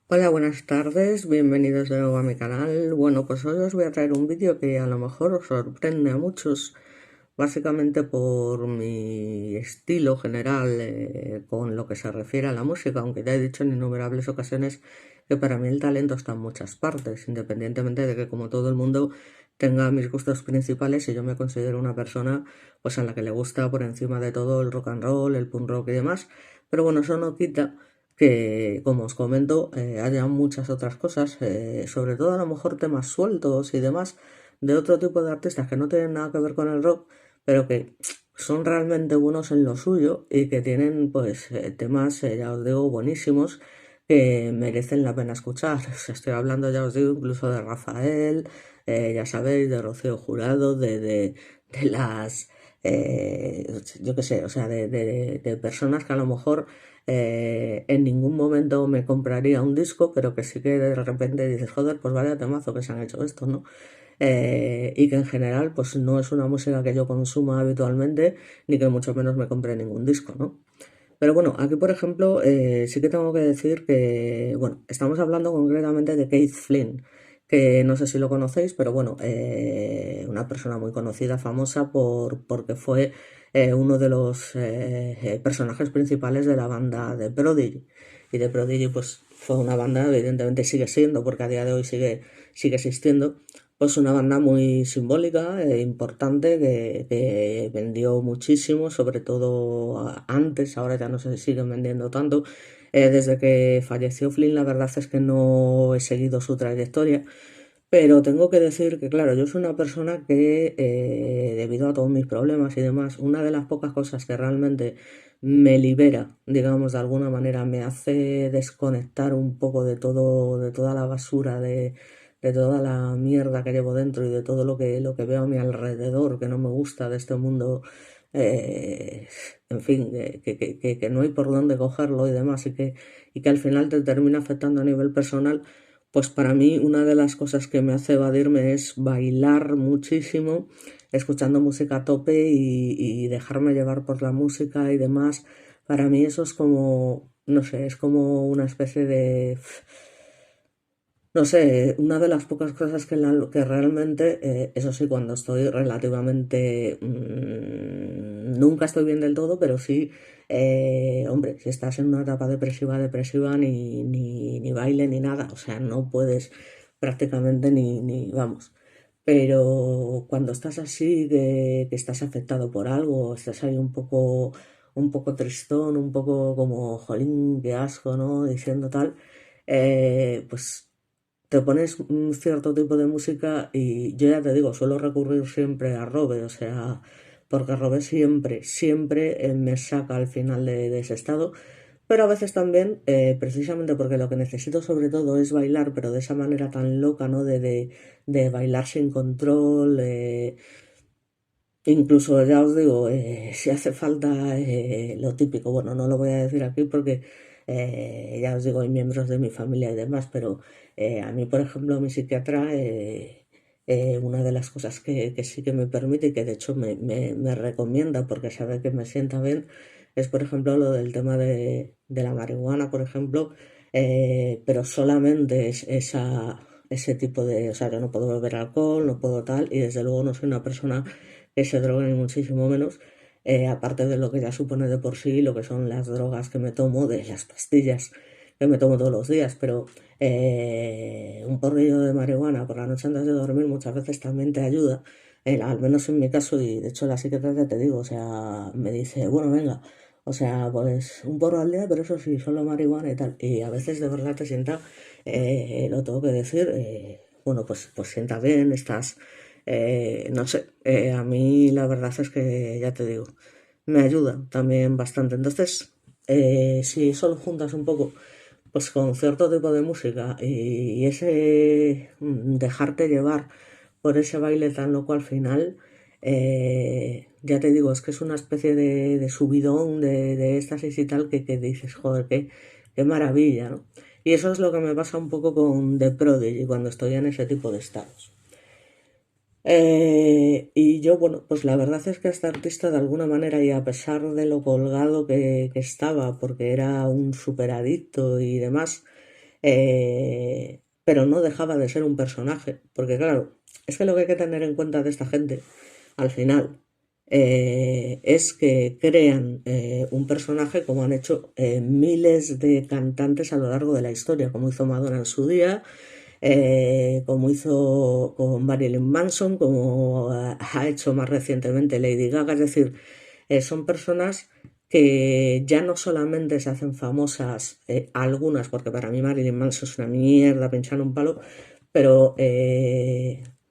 Hola, buenas tardes, bienvenidos de nuevo a mi canal. Bueno, pues hoy os voy a traer un vídeo que a lo mejor os sorprende a muchos, básicamente por mi estilo general con lo que se refiere a la música, aunque ya he dicho en innumerables ocasiones que para mí el talento está en muchas partes, independientemente de que como todo el mundo tenga mis gustos principales y yo me considero una persona pues a la que le gusta por encima de todo el rock and roll, el punk rock y demás, pero bueno, eso no quita que, como os comento, haya muchas otras cosas, sobre todo a lo mejor temas sueltos y demás, de otro tipo de artistas que no tienen nada que ver con el rock, pero que son realmente buenos en lo suyo y que tienen, pues, temas, ya os digo, buenísimos que merecen la pena escuchar. Estoy hablando, ya os digo, incluso de Rafael, ya sabéis, de Rocío Jurado, de las... yo qué sé, o sea, de personas que a lo mejor en ningún momento me compraría un disco, pero que sí que de repente dices, joder, pues vaya temazo que se han hecho esto, ¿no? Y que en general pues no es una música que yo consuma habitualmente, ni que mucho menos me compre ningún disco, ¿no? Pero bueno, aquí por ejemplo sí que tengo que decir que, bueno, estamos hablando concretamente de Keith Flynn, que no sé si lo conocéis, pero bueno, una persona muy conocida, famosa porque fue uno de los personajes principales de la banda de Prodigy. Y de Prodigy pues fue una banda, evidentemente sigue siendo, porque a día de hoy sigue existiendo, pues una banda muy simbólica, importante, que vendió muchísimo, sobre todo antes, ahora ya no se siguen vendiendo tanto. Desde que falleció Flynn, la verdad es que no he seguido su trayectoria, pero tengo que decir que, claro, yo soy una persona que, debido a todos mis problemas y demás, una de las pocas cosas que realmente me libera, digamos, de alguna manera, me hace desconectar un poco de todo, de toda la basura, de toda la mierda que llevo dentro y de todo lo que veo a mi alrededor, que no me gusta de este mundo, eh, en fin, que no hay por dónde cogerlo y demás, y que al final te termina afectando a nivel personal. Pues para mí una de las cosas que me hace evadirme es bailar muchísimo, escuchando música a tope y dejarme llevar por la música y demás. Para mí eso es como, no sé, es como una especie de, no sé, una de las pocas cosas que realmente, eso sí, cuando estoy relativamente, nunca estoy bien del todo, pero sí, hombre, si estás en una etapa depresiva, ni baile ni nada, o sea, no puedes prácticamente vamos. Pero cuando estás así, que estás afectado por algo, estás ahí un poco tristón, un poco como, jolín, qué asco, ¿no? Diciendo tal, pues te pones un cierto tipo de música y yo ya te digo, suelo recurrir siempre a Robe, o sea, porque Robe siempre me saca al final de ese estado, pero a veces también, precisamente porque lo que necesito sobre todo es bailar, pero de esa manera tan loca, ¿no? De bailar sin control, incluso ya os digo, si hace falta lo típico, bueno, no lo voy a decir aquí porque ya os digo, hay miembros de mi familia y demás, pero a mí, por ejemplo, mi psiquiatra, una de las cosas que sí que me permite y que de hecho me recomienda porque sabe que me sienta bien, es por ejemplo lo del tema de la marihuana, por ejemplo, pero solamente es ese tipo de, o sea, yo no puedo beber alcohol, no puedo tal, y desde luego no soy una persona que se drogue ni muchísimo menos, aparte de lo que ya supone de por sí lo que son las drogas que me tomo, de las pastillas que me tomo todos los días, pero un porrillo de marihuana por la noche antes de dormir muchas veces también te ayuda, al menos en mi caso, y de hecho la psiquiatra te digo, o sea, me dice, bueno, venga, o sea, pues un porro al día, pero eso sí, solo marihuana y tal, y a veces de verdad te sienta, lo tengo que decir, bueno, pues sienta bien, estás no sé, a mí la verdad es que ya te digo, me ayuda también bastante. Entonces, si eso lo juntas un poco, pues con cierto tipo de música y ese dejarte llevar por ese baile tan loco al final, ya te digo, es que es una especie de subidón de éxtasis y tal que dices, joder, qué maravilla, ¿no? Y eso es lo que me pasa un poco con The Prodigy cuando estoy en ese tipo de estados. Y yo, bueno, pues la verdad es que este artista de alguna manera y a pesar de lo colgado que estaba, porque era un superadicto y demás, pero no dejaba de ser un personaje, porque claro, es que lo que hay que tener en cuenta de esta gente, al final, es que crean un personaje como han hecho miles de cantantes a lo largo de la historia, como hizo Madonna en su día, como hizo con Marilyn Manson, como ha hecho más recientemente Lady Gaga, es decir, son personas que ya no solamente se hacen famosas, algunas, porque para mí Marilyn Manson es una mierda, pinchar un palo, pero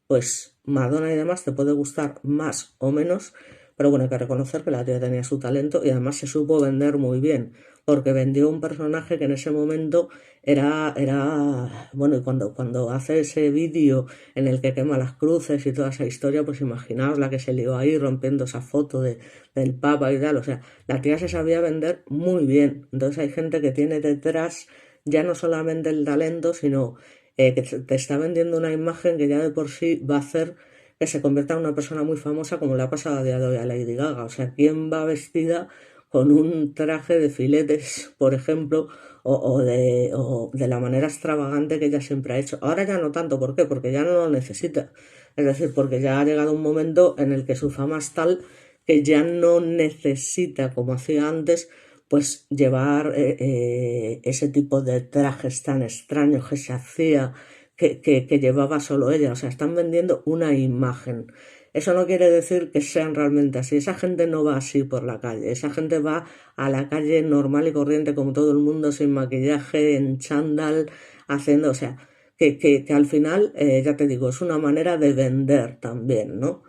pues Madonna y demás te puede gustar más o menos, pero bueno, hay que reconocer que la tía tenía su talento y además se supo vender muy bien, porque vendió un personaje que en ese momento bueno, y cuando hace ese vídeo en el que quema las cruces y toda esa historia, pues imaginaos la que se lió ahí rompiendo esa foto del Papa y tal, o sea, la tía se sabía vender muy bien, entonces hay gente que tiene detrás ya no solamente el talento, sino que te está vendiendo una imagen que ya de por sí va a hacer que se convierta en una persona muy famosa como le ha pasado a día de hoy a Lady Gaga. O sea, ¿quién va vestida con un traje de filetes, por ejemplo, o de la manera extravagante que ella siempre ha hecho? Ahora ya no tanto, ¿por qué? Porque ya no lo necesita. Es decir, porque ya ha llegado un momento en el que su fama es tal que ya no necesita, como hacía antes, pues llevar ese tipo de trajes tan extraños que se hacía, que llevaba solo ella. O sea, están vendiendo una imagen. Eso no quiere decir que sean realmente así. Esa gente no va así por la calle. Esa gente va a la calle normal y corriente como todo el mundo, sin maquillaje, en chándal, haciendo, o sea, que al final, ya te digo, es una manera de vender también, ¿no?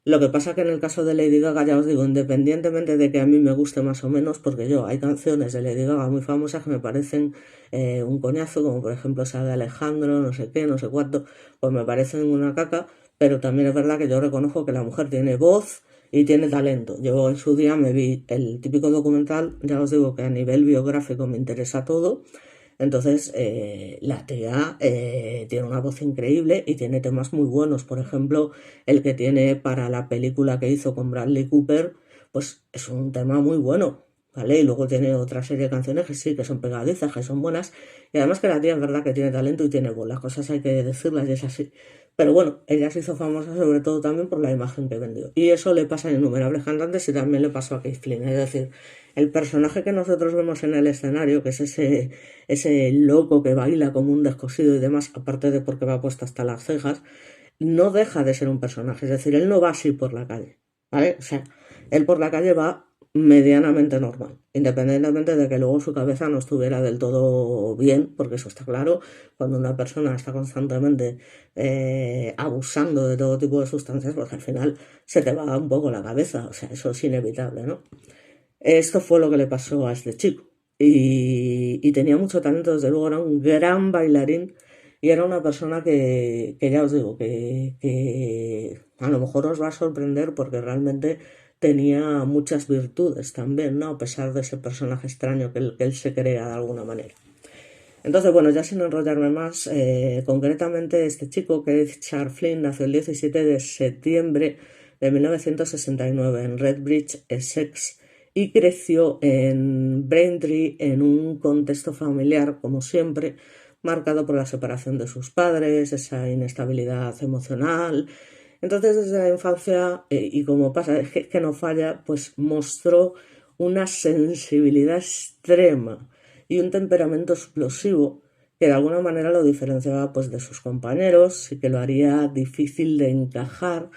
Lo que pasa que en el caso de Lady Gaga, ya os digo, independientemente de que a mí me guste más o menos, porque hay canciones de Lady Gaga muy famosas que me parecen un coñazo, como por ejemplo esa de Alejandro, no sé qué, no sé cuánto, pues me parecen una caca, pero también es verdad que yo reconozco que la mujer tiene voz y tiene talento. Yo en su día me vi el típico documental, ya os digo que a nivel biográfico me interesa todo. Entonces, la tía tiene una voz increíble y tiene temas muy buenos. Por ejemplo, el que tiene para la película que hizo con Bradley Cooper, pues es un tema muy bueno, ¿vale? Y luego tiene otra serie de canciones que sí, que son pegadizas, que son buenas. Y además que la tía es verdad que tiene talento y tiene voz. Las cosas hay que decirlas y es así. Pero bueno, ella se hizo famosa sobre todo también por la imagen que vendió. Y eso le pasa a innumerables cantantes y también le pasó a Keith Flynn. Es decir, el personaje que nosotros vemos en el escenario, que es ese loco que baila como un descosido y demás, aparte de porque va puesto hasta las cejas, no deja de ser un personaje. Es decir, él no va así por la calle, ¿vale? O sea, él por la calle va medianamente normal, independientemente de que luego su cabeza no estuviera del todo bien, porque eso está claro, cuando una persona está constantemente abusando de todo tipo de sustancias, pues al final se te va un poco la cabeza, o sea, eso es inevitable, ¿no? Esto fue lo que le pasó a este chico. Y tenía mucho talento, desde luego era un gran bailarín y era una persona que ya os digo, que a lo mejor os va a sorprender porque realmente tenía muchas virtudes también, ¿no? A pesar de ese personaje extraño que él se crea de alguna manera. Entonces, bueno, ya sin enrollarme más, concretamente este chico, que es Charles Flynn, nació el 17 de septiembre de 1969 en Redbridge, Essex, y creció en Braintree en un contexto familiar, como siempre, marcado por la separación de sus padres, esa inestabilidad emocional. Entonces, desde la infancia, y como pasa, es que no falla, pues mostró una sensibilidad extrema y un temperamento explosivo que de alguna manera lo diferenciaba pues de sus compañeros y que lo haría difícil de encajar,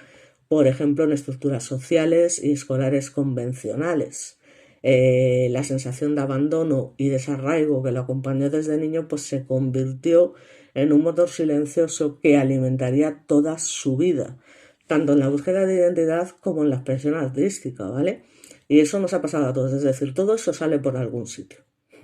por ejemplo, en estructuras sociales y escolares convencionales. La sensación de abandono y desarraigo que lo acompañó desde niño pues se convirtió en un motor silencioso que alimentaría toda su vida, tanto en la búsqueda de identidad como en la expresión artística, ¿vale? Y eso nos ha pasado a todos, es decir, todo eso sale por algún sitio.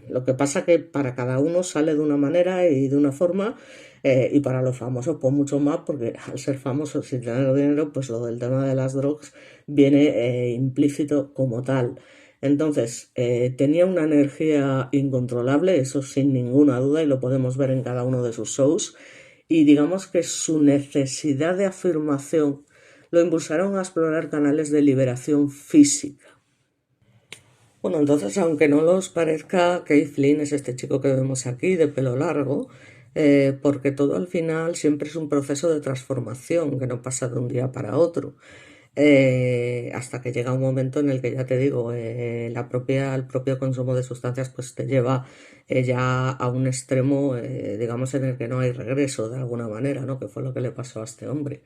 Lo que pasa que para cada uno sale de una manera y de una forma, y para los famosos pues mucho más, porque al ser famosos y tener dinero, pues lo del tema de las drogas viene implícito como tal. Entonces, tenía una energía incontrolable, eso sin ninguna duda, y lo podemos ver en cada uno de sus shows, y digamos que su necesidad de afirmación lo impulsaron a explorar canales de liberación física. Bueno, entonces, aunque no los parezca, Keith Flynn es este chico que vemos aquí de pelo largo, porque todo al final siempre es un proceso de transformación que no pasa de un día para otro. Hasta que llega un momento en el que ya te digo, el propio consumo de sustancias pues te lleva ya a un extremo, digamos, en el que no hay regreso de alguna manera, ¿no? Que fue lo que le pasó a este hombre.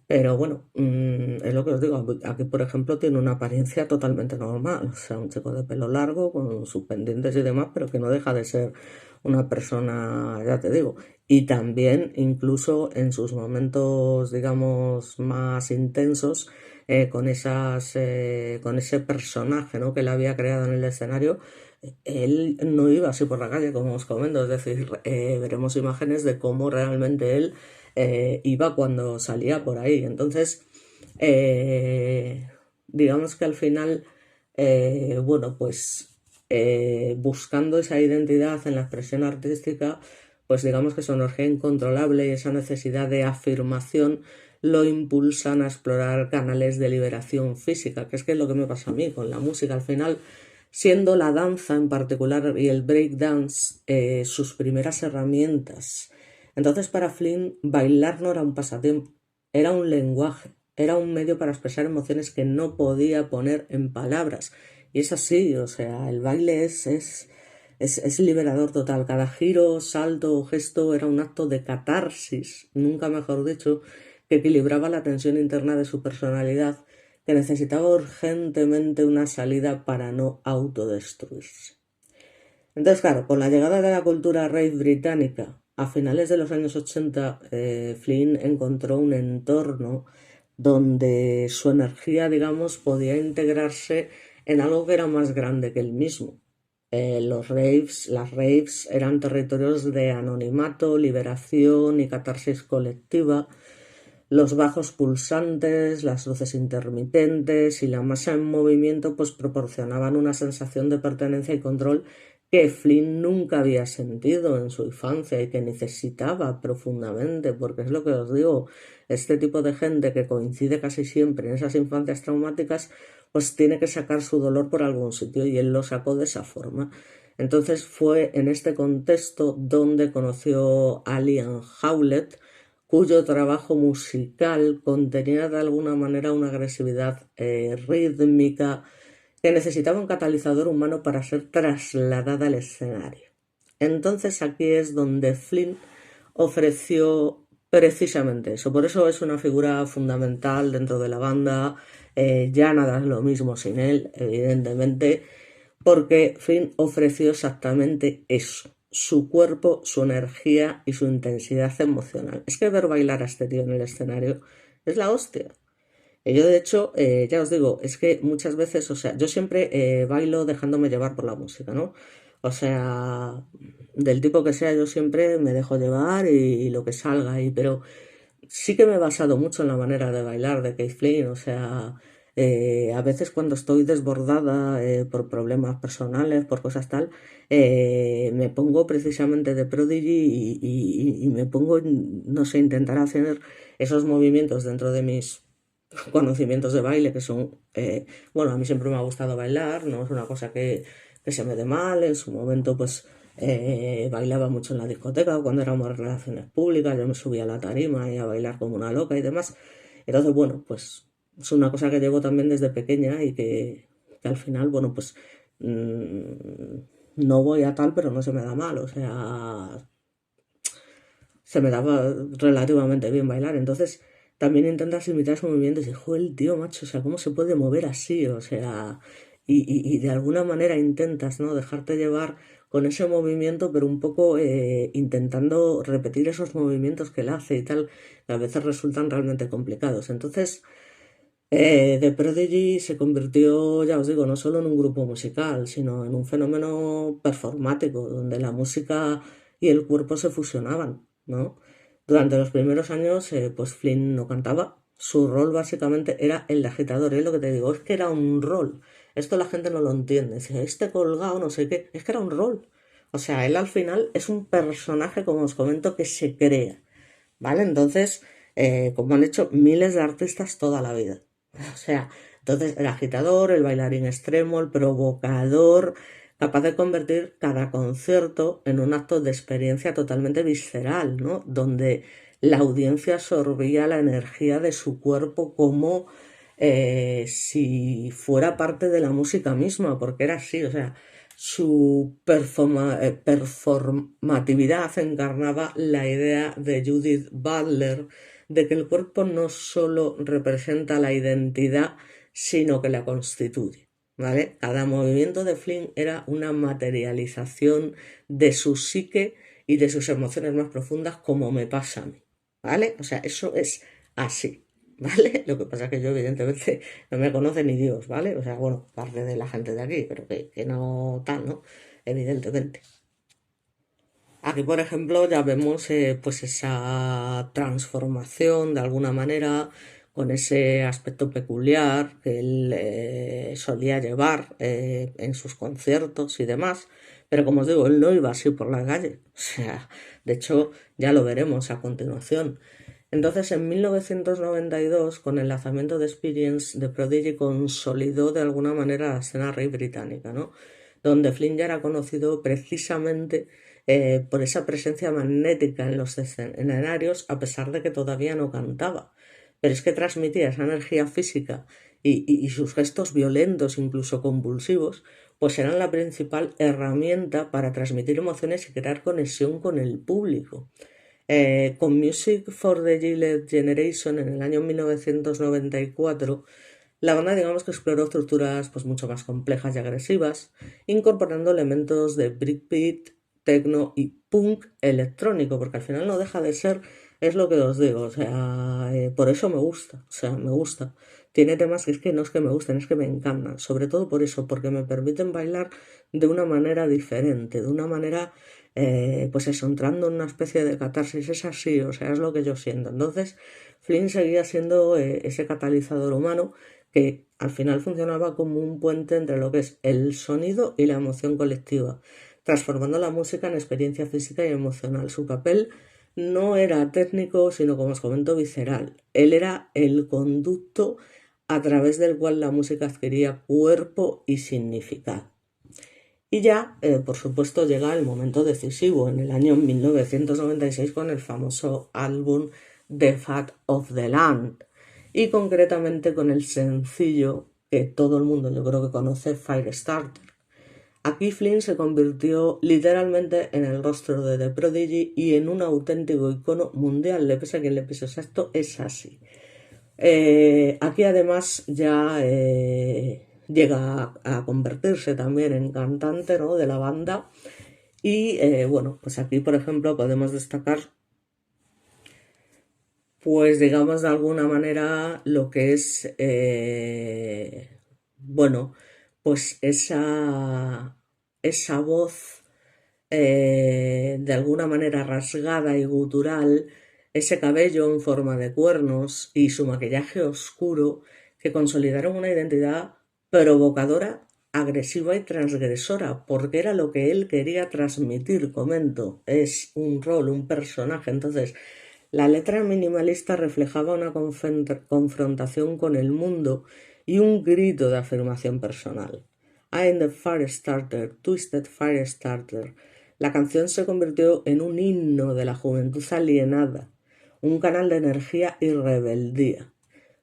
Pero bueno, es lo que os digo, aquí por ejemplo tiene una apariencia totalmente normal, o sea, un chico de pelo largo con sus pendientes y demás, pero que no deja de ser una persona, ya te digo, y también incluso en sus momentos, digamos, más intensos, con ese personaje, ¿no? que él había creado en el escenario, él no iba así por la calle, como os comento, es decir, veremos imágenes de cómo realmente él iba cuando salía por ahí. Entonces, eh, digamos que al final, bueno, pues buscando esa identidad en la expresión artística, pues digamos que su energía incontrolable y esa necesidad de afirmación lo impulsan a explorar canales de liberación física, que es lo que me pasa a mí con la música. Al final, siendo la danza en particular y el breakdance sus primeras herramientas. Entonces para Flynn bailar no era un pasatiempo, era un lenguaje, era un medio para expresar emociones que no podía poner en palabras. Y es así, o sea, el baile es liberador total. Cada giro, salto o gesto era un acto de catarsis, nunca mejor dicho, que equilibraba la tensión interna de su personalidad, que necesitaba urgentemente una salida para no autodestruirse. Entonces, claro, con la llegada de la cultura rave británica a finales de los años 80, Flynn encontró un entorno donde su energía, digamos, podía integrarse en algo que era más grande que él mismo. Las raves eran territorios de anonimato, liberación y catarsis colectiva. Los bajos pulsantes, las luces intermitentes y la masa en movimiento pues proporcionaban una sensación de pertenencia y control que Flynn nunca había sentido en su infancia y que necesitaba profundamente, porque es lo que os digo, este tipo de gente que coincide casi siempre en esas infancias traumáticas, pues tiene que sacar su dolor por algún sitio y él lo sacó de esa forma. Entonces fue en este contexto donde conoció a Liam Howlett, cuyo trabajo musical contenía de alguna manera una agresividad rítmica que necesitaba un catalizador humano para ser trasladada al escenario. Entonces aquí es donde Flynn ofreció precisamente eso. Por eso es una figura fundamental dentro de la banda. Ya nada es lo mismo sin él, evidentemente, porque Flynn ofreció exactamente eso, su cuerpo, su energía y su intensidad emocional. Es que ver bailar a este tío en el escenario es la hostia. Y yo de hecho, ya os digo, es que muchas veces, o sea, yo siempre bailo dejándome llevar por la música, ¿no? O sea, del tipo que sea, yo siempre me dejo llevar y lo que salga ahí, pero sí que me he basado mucho en la manera de bailar de Keith Flynn, o sea, a veces cuando estoy desbordada por problemas personales, por cosas tal, me pongo precisamente de Prodigy y me pongo, no sé, intentar hacer esos movimientos dentro de mis conocimientos de baile que son, bueno, a mí siempre me ha gustado bailar, no es una cosa que se me dé mal, en su momento pues bailaba mucho en la discoteca cuando éramos relaciones públicas, yo me subía a la tarima y a bailar como una loca y demás. Entonces, bueno, pues es una cosa que llevo también desde pequeña y que al final, bueno, pues no voy a tal, pero no se me da mal, o sea, se me daba relativamente bien bailar. Entonces, también intentas imitar esos movimientos y, joder, tío, macho, o sea, ¿cómo se puede mover así? O sea, y de alguna manera intentas, ¿no? Dejarte llevar con ese movimiento, pero un poco intentando repetir esos movimientos que él hace y tal, que a veces resultan realmente complicados. Entonces, The Prodigy se convirtió, ya os digo, no solo en un grupo musical, sino en un fenómeno performático, donde la música y el cuerpo se fusionaban, ¿no? Durante los primeros años, pues Flynn no cantaba. Su rol básicamente era el de agitador. Es lo que te digo, es que era un rol. Esto la gente no lo entiende. Dice, este colgado, no sé qué. Es que era un rol. O sea, él al final es un personaje, como os comento, que se crea. ¿Vale? Entonces, como han hecho miles de artistas toda la vida. O sea, Entonces, el agitador, el bailarín extremo, el provocador, capaz de convertir cada concierto en un acto de experiencia totalmente visceral, ¿no? Donde la audiencia absorbía la energía de su cuerpo como si fuera parte de la música misma, porque era así, o sea, su performatividad encarnaba la idea de Judith Butler de que el cuerpo no solo representa la identidad, sino que la constituye. ¿Vale? Cada movimiento de Flynn era una materialización de su psique y de sus emociones más profundas, como me pasa a mí. ¿Vale? O sea, eso es así. ¿Vale? Lo que pasa es que yo evidentemente no me conoce ni Dios, ¿vale? O sea, bueno, parte de la gente de aquí, pero que no tal, ¿no? Evidentemente. Aquí, por ejemplo, ya vemos pues esa transformación de alguna manera con ese aspecto peculiar que él solía llevar en sus conciertos y demás. Pero como os digo, él no iba así por la calle. O sea, de hecho, ya lo veremos a continuación. Entonces, en 1992, con el lanzamiento de Experience, The Prodigy consolidó de alguna manera la escena rave británica, ¿no? Donde Flynn ya era conocido precisamente por esa presencia magnética en los escenarios, a pesar de que todavía no cantaba. Pero es que transmitía esa energía física y sus gestos violentos, incluso convulsivos, pues eran la principal herramienta para transmitir emociones y crear conexión con el público. Con Music for the Gillette Generation en el año 1994, la banda digamos que exploró estructuras pues, mucho más complejas y agresivas, incorporando elementos de breakbeat, techno y punk electrónico, porque al final no deja de ser, es lo que os digo, o sea, por eso me gusta, o sea, me gusta. Tiene temas que es que no es que me gusten, es que me encantan, sobre todo por eso, porque me permiten bailar de una manera diferente, de una manera, pues eso, entrando en una especie de catarsis, es así, o sea, es lo que yo siento. Entonces, Flynn seguía siendo ese catalizador humano que al final funcionaba como un puente entre lo que es el sonido y la emoción colectiva, transformando la música en experiencia física y emocional. Su papel no era técnico, sino, como os comento, visceral. Él era el conducto a través del cual la música adquiría cuerpo y significado. Y ya, por supuesto, llega el momento decisivo, en el año 1996 con el famoso álbum The Fat of the Land, y concretamente con el sencillo que todo el mundo yo creo que conoce, Firestarter. Aquí Flynn se convirtió literalmente en el rostro de The Prodigy y en un auténtico icono mundial, le pese a quien le pese, o sea, esto es así. Aquí además ya llega a convertirse también en cantante, ¿no?, de la banda y bueno, pues aquí por ejemplo podemos destacar pues digamos de alguna manera lo que es bueno, pues esa voz de alguna manera rasgada y gutural, ese cabello en forma de cuernos y su maquillaje oscuro que consolidaron una identidad provocadora, agresiva y transgresora, porque era lo que él quería transmitir, comento, es un rol, un personaje. Entonces, la letra minimalista reflejaba una confrontación con el mundo y un grito de afirmación personal. I am the Firestarter, Twisted Firestarter. La canción se convirtió en un himno de la juventud alienada, un canal de energía y rebeldía.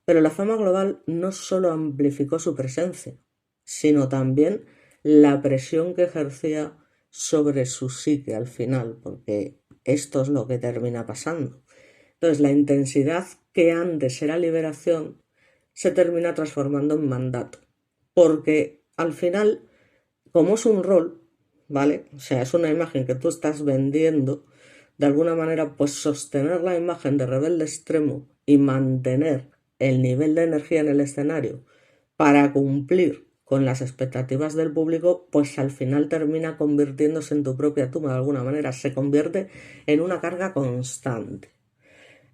Pero la fama global no solo amplificó su presencia, sino también la presión que ejercía sobre su psique al final, porque esto es lo que termina pasando. Entonces, la intensidad que antes era liberación se termina transformando en mandato, porque al final, como es un rol, ¿vale? O sea, es una imagen que tú estás vendiendo, de alguna manera, pues sostener la imagen de rebelde extremo y mantener el nivel de energía en el escenario para cumplir con las expectativas del público, pues al final termina convirtiéndose en tu propia tumba de alguna manera, se convierte en una carga constante.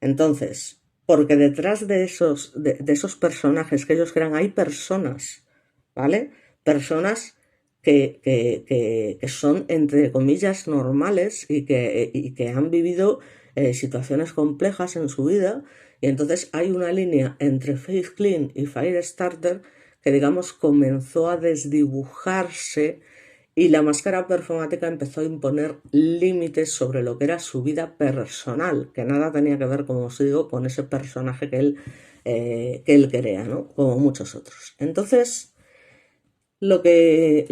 Entonces, porque detrás de esos personajes que ellos crean hay personas, ¿vale? Personas que son, entre comillas, normales y que han vivido situaciones complejas en su vida. Y entonces hay una línea entre Faith Clean y Firestarter que digamos comenzó a desdibujarse y la máscara performática empezó a imponer límites sobre lo que era su vida personal, que nada tenía que ver, como os digo, con ese personaje que él crea, ¿no? Como muchos otros. Entonces, lo que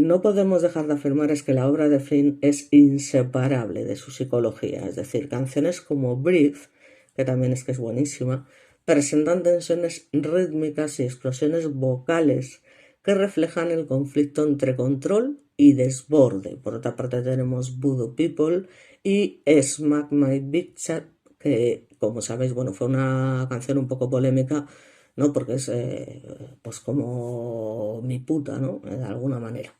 no podemos dejar de afirmar es que la obra de Flynn es inseparable de su psicología, es decir, canciones como Breathe, que también es que es buenísima, presentan tensiones rítmicas y explosiones vocales que reflejan el conflicto entre control y desborde. Por otra parte tenemos Voodoo People y Smack My Big Chat, que como sabéis, bueno, fue una canción un poco polémica, ¿no? Porque es pues como mi puta, ¿no? De alguna manera.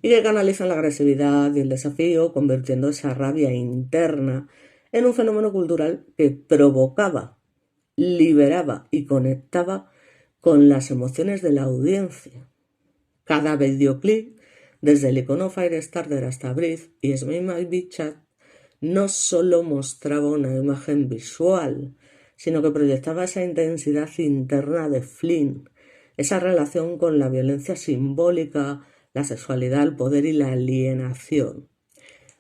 Y que canalizan la agresividad y el desafío, convirtiendo esa rabia interna en un fenómeno cultural que provocaba, liberaba y conectaba con las emociones de la audiencia. Cada videoclip, desde el icono Firestarter hasta Breathe y Smile My Big Chat, no solo mostraba una imagen visual, sino que proyectaba esa intensidad interna de Flynn, esa relación con la violencia simbólica, la sexualidad, el poder y la alienación.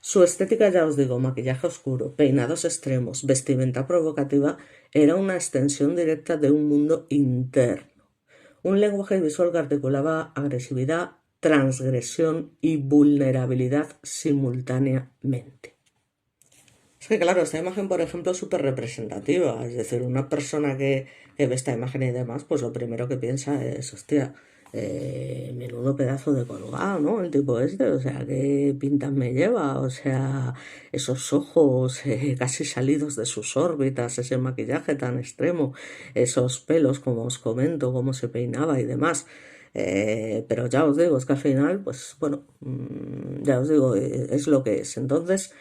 Su estética, ya os digo, maquillaje oscuro, peinados extremos, vestimenta provocativa, era una extensión directa de un mundo interno. Un lenguaje visual que articulaba agresividad, transgresión y vulnerabilidad simultáneamente. Es que claro, esta imagen, por ejemplo, es súper representativa. Es decir, una persona que ve esta imagen y demás, pues lo primero que piensa es, hostia, menudo pedazo de colgado, ¿no? El tipo este, o sea, qué pintas me lleva, o sea, esos ojos casi salidos de sus órbitas, ese maquillaje tan extremo, esos pelos, como os comento, cómo se peinaba y demás. Pero ya os digo, es que al final, pues bueno, ya os digo, es lo que es. Entonces,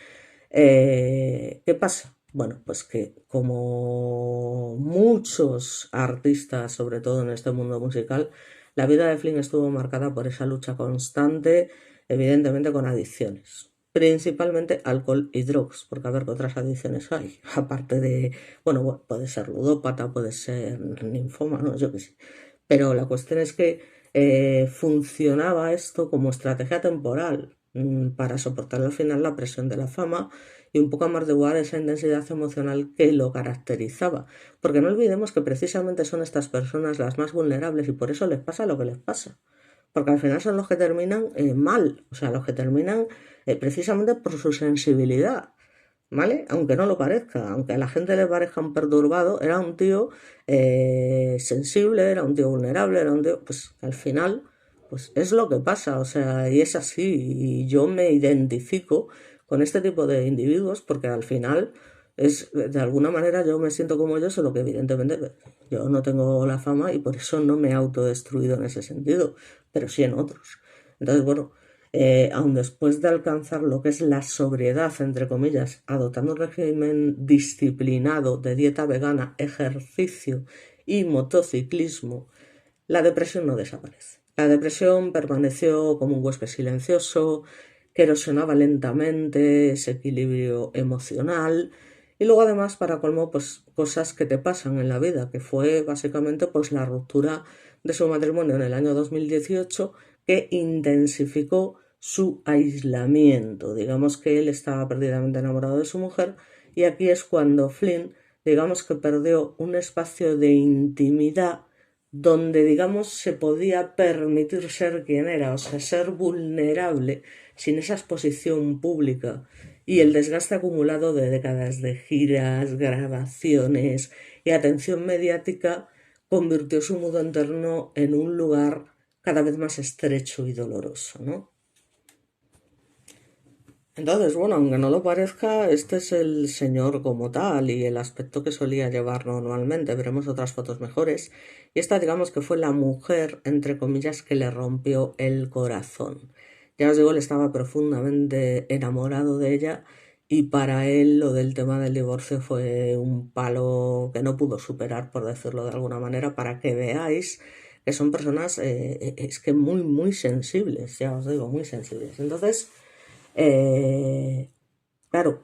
¿qué pasa? Bueno, pues que como muchos artistas, sobre todo en este mundo musical, la vida de Flynn estuvo marcada por esa lucha constante, evidentemente con adicciones, principalmente alcohol y drogas, porque a ver qué otras adicciones hay, aparte de, bueno, puede ser ludópata, puede ser ninfómano, yo qué sé, pero la cuestión es que funcionaba esto como estrategia temporal para soportar al final la presión de la fama y un poco amortiguar esa intensidad emocional que lo caracterizaba. Porque no olvidemos que precisamente son estas personas las más vulnerables y por eso les pasa lo que les pasa. Porque al final son los que terminan mal, o sea, los que terminan precisamente por su sensibilidad. ¿Vale? Aunque no lo parezca, aunque a la gente le parezca un perturbado, era un tío sensible, era un tío vulnerable, era un tío, pues al final, pues es lo que pasa, o sea, y es así, y yo me identifico con este tipo de individuos porque al final es, de alguna manera yo me siento como yo, solo que evidentemente yo no tengo la fama y por eso no me he autodestruido en ese sentido, pero sí en otros. Entonces, bueno, aun después de alcanzar lo que es la sobriedad, entre comillas, adoptando un régimen disciplinado de dieta vegana, ejercicio y motociclismo, la depresión no desaparece. La depresión permaneció como un huésped silencioso que erosionaba lentamente ese equilibrio emocional y luego además para colmo pues cosas que te pasan en la vida, que fue básicamente pues la ruptura de su matrimonio en el año 2018 que intensificó su aislamiento. Digamos que él estaba perdidamente enamorado de su mujer y aquí es cuando Flynn, digamos que perdió un espacio de intimidad donde, digamos, se podía permitir ser quien era, o sea, ser vulnerable sin esa exposición pública y el desgaste acumulado de décadas de giras, grabaciones y atención mediática convirtió su mundo interno en un lugar cada vez más estrecho y doloroso, ¿no? Entonces, bueno, aunque no lo parezca, este es el señor como tal y el aspecto que solía llevar normalmente. Veremos otras fotos mejores. Y esta, digamos que fue la mujer, entre comillas, que le rompió el corazón. Ya os digo, él estaba profundamente enamorado de ella y para él lo del tema del divorcio fue un palo que no pudo superar, por decirlo de alguna manera, para que veáis que son personas, es que muy, muy sensibles, ya os digo, muy sensibles. Entonces, eh, claro,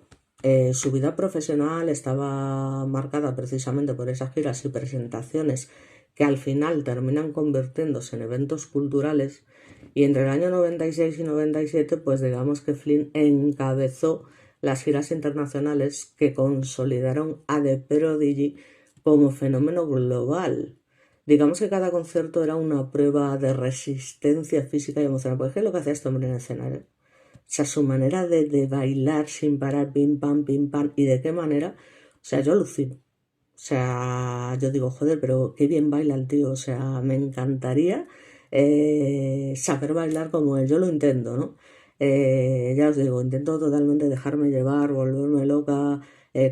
su vida profesional estaba marcada precisamente por esas giras y presentaciones que al final terminan convirtiéndose en eventos culturales. Y entre el año 96 y 97, pues digamos que Flynn encabezó las giras internacionales que consolidaron a The Prodigy como fenómeno global. Digamos que cada concierto era una prueba de resistencia física y emocional. Pues, ¿qué es lo que hacía este hombre en el escenario? O sea, su manera de bailar sin parar, pim, pam, y de qué manera, o sea, yo alucino. O sea, yo digo, joder, pero qué bien baila el tío. O sea, me encantaría saber bailar como él. Yo lo intento, ¿no? Ya os digo, intento totalmente dejarme llevar, volverme loca,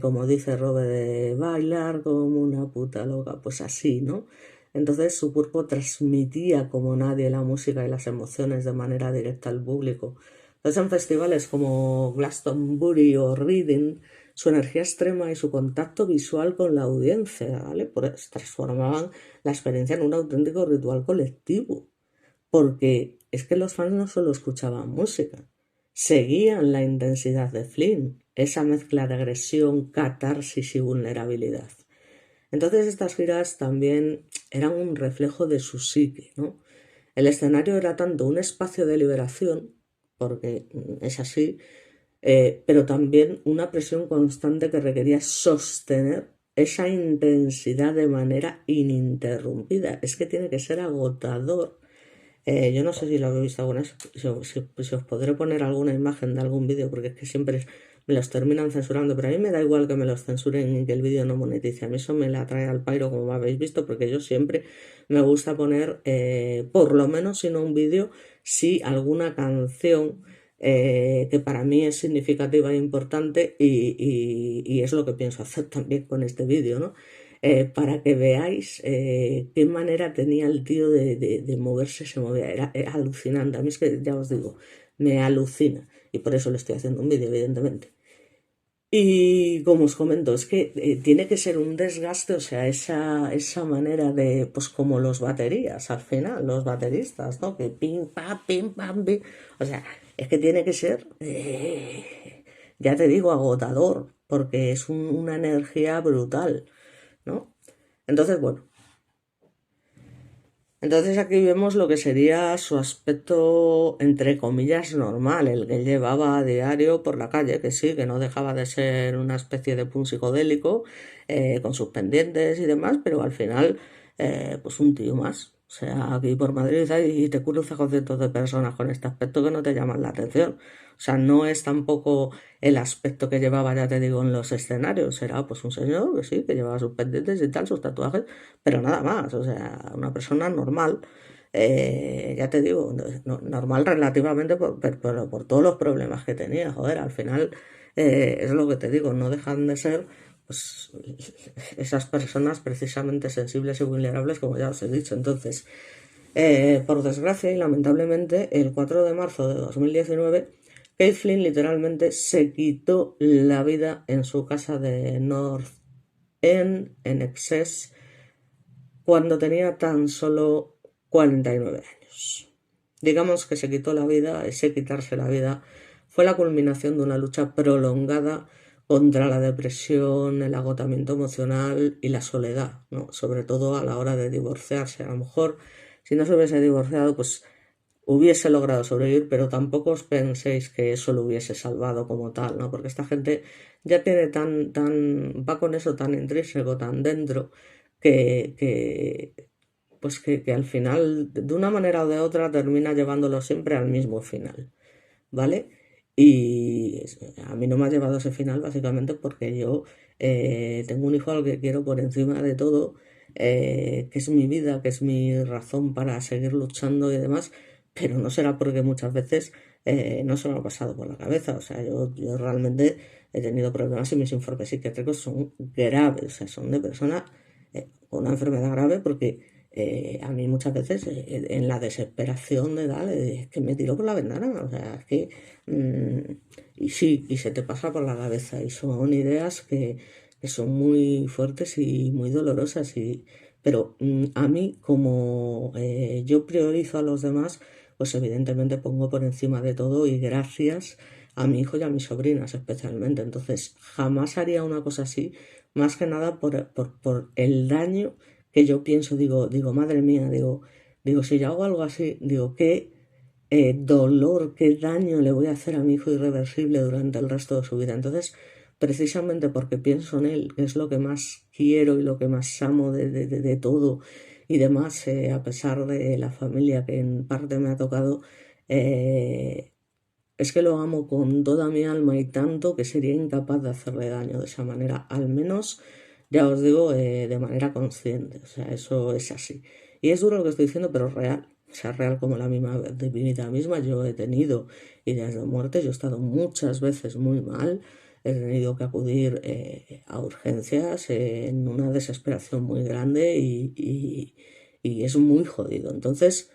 como dice Robe, de bailar como una puta loca. Pues así, ¿no? Entonces su cuerpo transmitía como nadie la música y las emociones de manera directa al público. Entonces en festivales como Glastonbury o Reading, su energía extrema y su contacto visual con la audiencia, ¿vale? Pues transformaban la experiencia en un auténtico ritual colectivo, porque es que los fans no solo escuchaban música, seguían la intensidad de Flynn, esa mezcla de agresión, catarsis y vulnerabilidad. Entonces estas giras también eran un reflejo de su psique, ¿no? El escenario era tanto un espacio de liberación, porque es así, pero también una presión constante que requería sostener esa intensidad de manera ininterrumpida. Es que tiene que ser agotador. Yo no sé si lo habéis visto alguna vez, si os podré poner alguna imagen de algún vídeo, porque es que siempre me los terminan censurando, pero a mí me da igual que me los censuren y que el vídeo no monetice. A mí eso me la trae al pairo, como habéis visto, porque yo siempre me gusta poner, por lo menos si no un vídeo, sí alguna canción que para mí es significativa e importante y es lo que pienso hacer también con este vídeo, ¿no? Para que veáis qué manera tenía el tío de moverse, se movía, era alucinante. A mí es que ya os digo, me alucina y por eso le estoy haciendo un vídeo, evidentemente. Y como os comento, es que tiene que ser un desgaste, o sea, esa manera de, pues como los baterías, al final, los bateristas, ¿no? Que pim, pam, pim. O sea, es que tiene que ser, ya te digo, agotador, porque es una energía brutal, ¿no? Entonces, bueno, entonces aquí vemos lo que sería su aspecto, entre comillas, normal, el que él llevaba a diario por la calle, que sí, que no dejaba de ser una especie de pun psicodélico, con sus pendientes y demás, pero al final, pues un tío más. O sea, aquí por Madrid y te cruzas con cientos de personas con este aspecto que no te llaman la atención. O sea, no es tampoco el aspecto que llevaba, ya te digo, en los escenarios. Era pues un señor que sí, que llevaba sus pendientes y tal, sus tatuajes, pero nada más, o sea, una persona normal, ya te digo, normal relativamente por todos los problemas que tenía, joder, al final es lo que te digo, no dejan de ser pues esas personas precisamente sensibles y vulnerables como ya os he dicho. Entonces, por desgracia y lamentablemente, el 4 de marzo de 2019, Keith Flynn literalmente se quitó la vida en su casa de North End, en Essex, cuando tenía tan solo 49 años. Digamos que se quitó la vida, ese quitarse la vida fue la culminación de una lucha prolongada contra la depresión, el agotamiento emocional y la soledad, ¿no? Sobre todo a la hora de divorciarse. A lo mejor si no se hubiese divorciado, pues hubiese logrado sobrevivir, pero tampoco os penséis que eso lo hubiese salvado como tal, ¿no? Porque esta gente ya tiene va con eso tan intrínseco, tan dentro, que al final, de una manera o de otra, termina llevándolo siempre al mismo final, ¿vale? Y a mí no me ha llevado a ese final básicamente porque yo tengo un hijo al que quiero por encima de todo, que es mi vida, que es mi razón para seguir luchando y demás, pero no será porque muchas veces no se me ha pasado por la cabeza. O sea, yo realmente he tenido problemas y mis informes psiquiátricos son graves, o sea, son de personas con una enfermedad grave porque a mí muchas veces en la desesperación de tal, es que me tiro por la ventana, o sea, es que y sí, y se te pasa por la cabeza y son ideas que son muy fuertes y muy dolorosas pero a mí como yo priorizo a los demás, pues evidentemente pongo por encima de todo y gracias a mi hijo y a mis sobrinas especialmente. Entonces jamás haría una cosa así, más que nada por el daño que yo pienso, digo, madre mía, digo, si yo hago algo así, digo, qué dolor, qué daño le voy a hacer a mi hijo irreversible durante el resto de su vida. Entonces, precisamente porque pienso en él, que es lo que más quiero y lo que más amo de todo y demás, a pesar de la familia que en parte me ha tocado, eh, es que lo amo con toda mi alma y tanto que sería incapaz de hacerle daño de esa manera, al menos, ya os digo, de manera consciente. O sea, eso es así. Y es duro lo que estoy diciendo, pero real. O sea, real como la misma divinidad misma. Yo he tenido ideas de muerte, yo he estado muchas veces muy mal, he tenido que acudir a urgencias en una desesperación muy grande y es muy jodido. Entonces,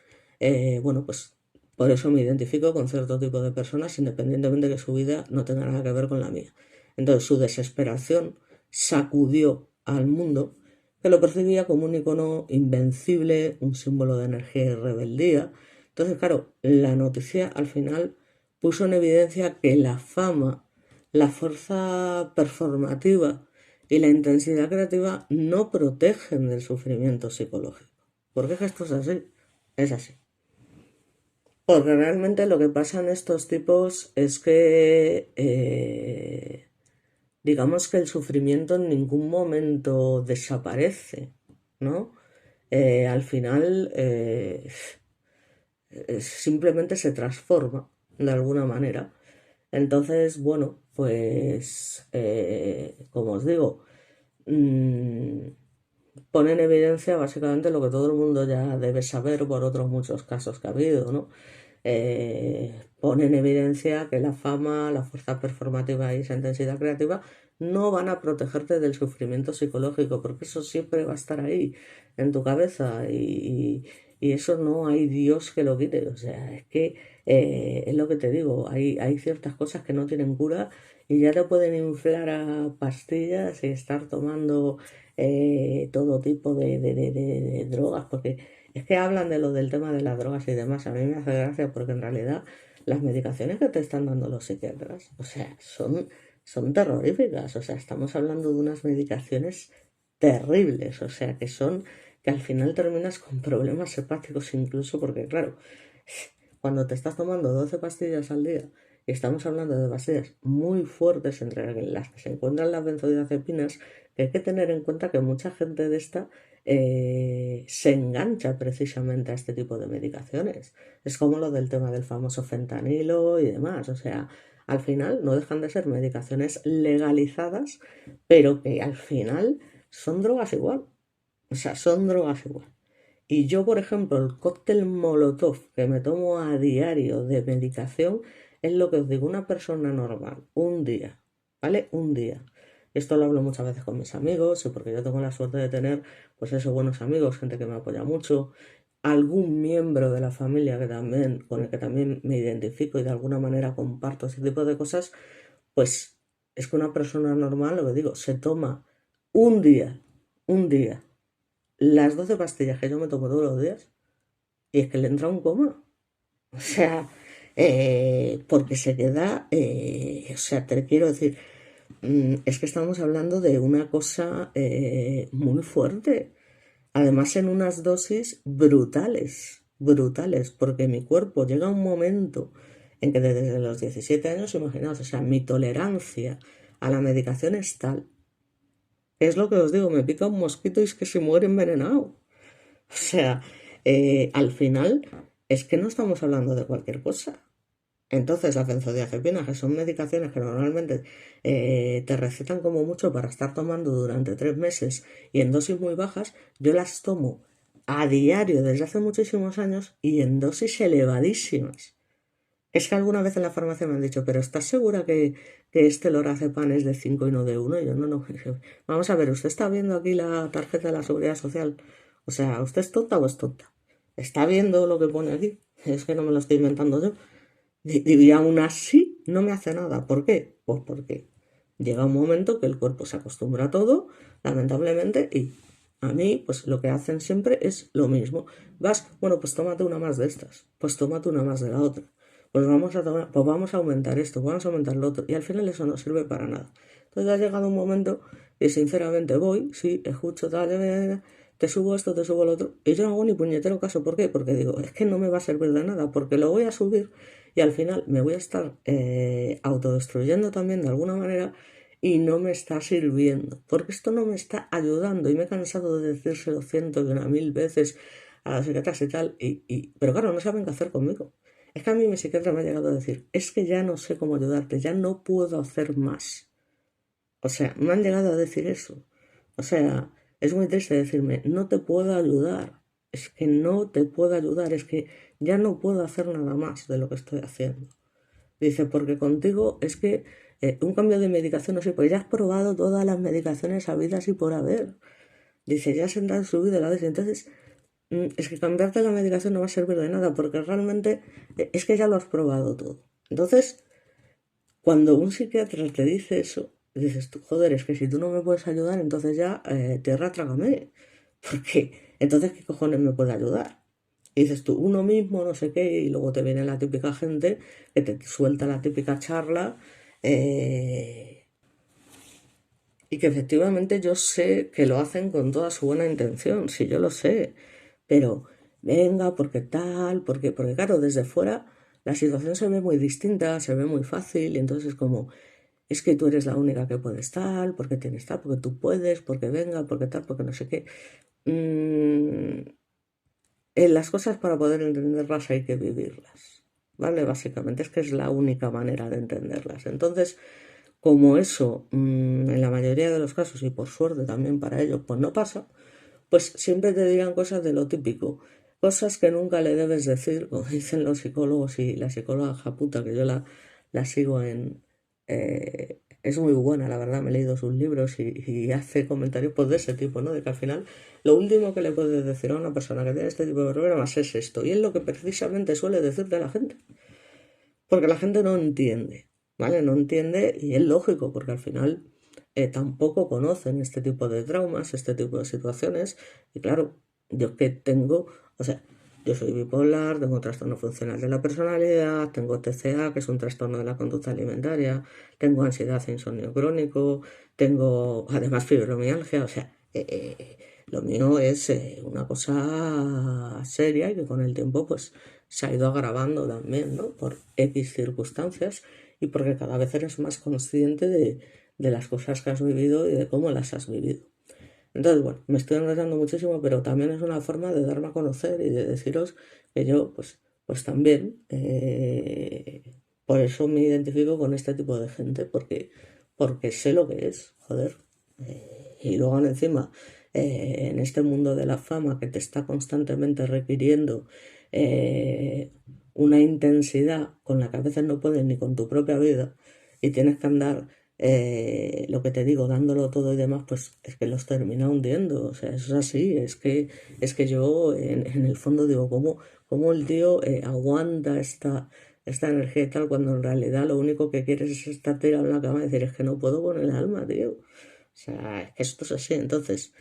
bueno, pues por eso me identifico con cierto tipo de personas, independientemente de que su vida no tenga nada que ver con la mía. Entonces su desesperación sacudió al mundo, que lo percibía como un icono invencible, un símbolo de energía y rebeldía. Entonces, claro, la noticia al final puso en evidencia que la fama, la fuerza performativa y la intensidad creativa no protegen del sufrimiento psicológico. Porque es que esto es así, es así. Porque realmente lo que pasa en estos tipos es que, digamos que el sufrimiento en ningún momento desaparece, ¿no? Al final simplemente se transforma de alguna manera. Entonces, bueno, pues, como os digo, mmm, pone en evidencia básicamente lo que todo el mundo ya debe saber por otros muchos casos que ha habido, ¿no? Pone en evidencia que la fama, la fuerza performativa y esa intensidad creativa no van a protegerte del sufrimiento psicológico, porque eso siempre va a estar ahí en tu cabeza y eso no hay Dios que lo quite. O sea, es que es lo que te digo, hay ciertas cosas que no tienen cura y ya te pueden inflar a pastillas y estar tomando todo tipo de drogas, porque es que hablan de lo del tema de las drogas y demás. A mí me hace gracia porque en realidad las medicaciones que te están dando los psiquiatras, o sea, son terroríficas. O sea, estamos hablando de unas medicaciones terribles. O sea, que al final terminas con problemas hepáticos incluso porque, claro, cuando te estás tomando 12 pastillas al día y estamos hablando de pastillas muy fuertes entre las que se encuentran las benzodiazepinas, que hay que tener en cuenta que mucha gente de esta se engancha precisamente a este tipo de medicaciones. Es como lo del tema del famoso fentanilo y demás. O sea, al final no dejan de ser medicaciones legalizadas, pero que al final son drogas igual. O sea, son drogas igual. Y yo, por ejemplo, el cóctel Molotov que me tomo a diario de medicación es lo que os digo, una persona normal, un día, ¿vale? Un día. Esto lo hablo muchas veces con mis amigos, y porque yo tengo la suerte de tener, pues esos buenos amigos, gente que me apoya mucho, algún miembro de la familia que también, con el que también me identifico y de alguna manera comparto ese tipo de cosas, pues es que una persona normal, lo que digo, se toma un día, un día las 12 pastillas que yo me tomo todos los días y es que le entra un coma. O sea, porque se queda, o sea, te quiero decir, es que estamos hablando de una cosa muy fuerte. Además en unas dosis brutales, brutales, porque mi cuerpo llega a un momento en que desde los 17 años, imaginaos, o sea, mi tolerancia a la medicación es tal. Es lo que os digo, me pica un mosquito y es que se muere envenenado. O sea, al final es que no estamos hablando de cualquier cosa. Entonces, las benzodiazepinas, que son medicaciones que normalmente te recetan como mucho para estar tomando durante 3 meses y en dosis muy bajas, yo las tomo a diario desde hace muchísimos años y en dosis elevadísimas. Es que alguna vez en la farmacia me han dicho, pero ¿estás segura que este lorazepam es de 5 y no de uno? Y yo, no, no. Vamos a ver, ¿usted está viendo aquí la tarjeta de la Seguridad Social? O sea, ¿usted es tonta o es tonta? ¿Está viendo lo que pone aquí? Es que no me lo estoy inventando yo. Y aún así no me hace nada. ¿Por qué? Pues porque llega un momento que el cuerpo se acostumbra a todo, lamentablemente, y a mí, pues lo que hacen siempre es lo mismo. Vas, bueno, pues tómate una más de estas, pues tómate una más de la otra. Pues pues vamos a aumentar esto, vamos a aumentar lo otro. Y al final eso no sirve para nada. Entonces ha llegado un momento que sinceramente voy, sí, escucho tal, te subo esto, te subo lo otro, y yo no hago ni puñetero caso. ¿Por qué? Porque digo, es que no me va a servir de nada, porque lo voy a subir y al final me voy a estar autodestruyendo también de alguna manera y no me está sirviendo, porque esto no me está ayudando y me he cansado de decírselo 101.000 veces a las psiquiatras y tal, pero claro, no saben qué hacer conmigo. Es que a mí mi psiquiatra me ha llegado a decir, es que ya no sé cómo ayudarte, ya no puedo hacer más. O sea, me han llegado a decir eso. O sea, es muy triste decirme, no te puedo ayudar. Es que no te puedo ayudar, es que ya no puedo hacer nada más de lo que estoy haciendo. Dice, porque contigo es que un cambio de medicación, no sé, pues ya has probado todas las medicaciones habidas y por haber. Dice, ya se te han subido la vez. Entonces, es que cambiarte la medicación no va a servir de nada, porque realmente es que ya lo has probado todo. Entonces, cuando un psiquiatra te dice eso, dices tú, joder, es que si tú no me puedes ayudar, entonces ya tierra trágame. Porque entonces, ¿qué cojones me puede ayudar? Y dices tú, uno mismo, no sé qué, y luego te viene la típica gente que te suelta la típica charla, eh, y que efectivamente yo sé que lo hacen con toda su buena intención, sí, yo lo sé, pero venga, porque tal, porque claro, desde fuera la situación se ve muy distinta, se ve muy fácil, y entonces es como, es que tú eres la única que puedes tal, porque tienes tal, porque tú puedes, porque venga, porque tal, porque no sé qué. Mm, las cosas para poder entenderlas hay que vivirlas, ¿vale? Básicamente es que es la única manera de entenderlas. Entonces, como eso, en la mayoría de los casos, y por suerte también para ellos, pues no pasa, pues siempre te dirán cosas de lo típico. Cosas que nunca le debes decir, como dicen los psicólogos y la psicóloga Japuta, que yo la sigo es muy buena, la verdad, me he leído sus libros y hace comentarios pues, de ese tipo, ¿no? De que al final lo último que le puedes decir a una persona que tiene este tipo de problemas es esto. Y es lo que precisamente suele decirte la gente. Porque la gente no entiende, ¿vale? No entiende y es lógico, porque al final tampoco conocen este tipo de traumas, este tipo de situaciones. Y claro, yo que tengo, o sea, yo soy bipolar, tengo trastorno funcional de la personalidad, tengo TCA, que es un trastorno de la conducta alimentaria, tengo ansiedad e insomnio crónico, tengo además fibromialgia, o sea, lo mío es una cosa seria y que con el tiempo pues se ha ido agravando también, ¿no? Por X circunstancias y porque cada vez eres más consciente de las cosas que has vivido y de cómo las has vivido. Entonces, bueno, me estoy enrollando muchísimo, pero también es una forma de darme a conocer y de deciros que yo, pues también, por eso me identifico con este tipo de gente, porque sé lo que es, joder. Y luego encima, en este mundo de la fama que te está constantemente requiriendo una intensidad con la que a veces no puedes ni con tu propia vida y tienes que andar lo que te digo, dándolo todo y demás, pues es que los termina hundiendo. O sea, eso es así. Es que yo en el fondo digo, ¿cómo el tío aguanta esta energía y tal, cuando en realidad lo único que quieres es estar tirado en la cama y decir, es que no puedo con el alma, tío. O sea, es que esto es así. Entonces,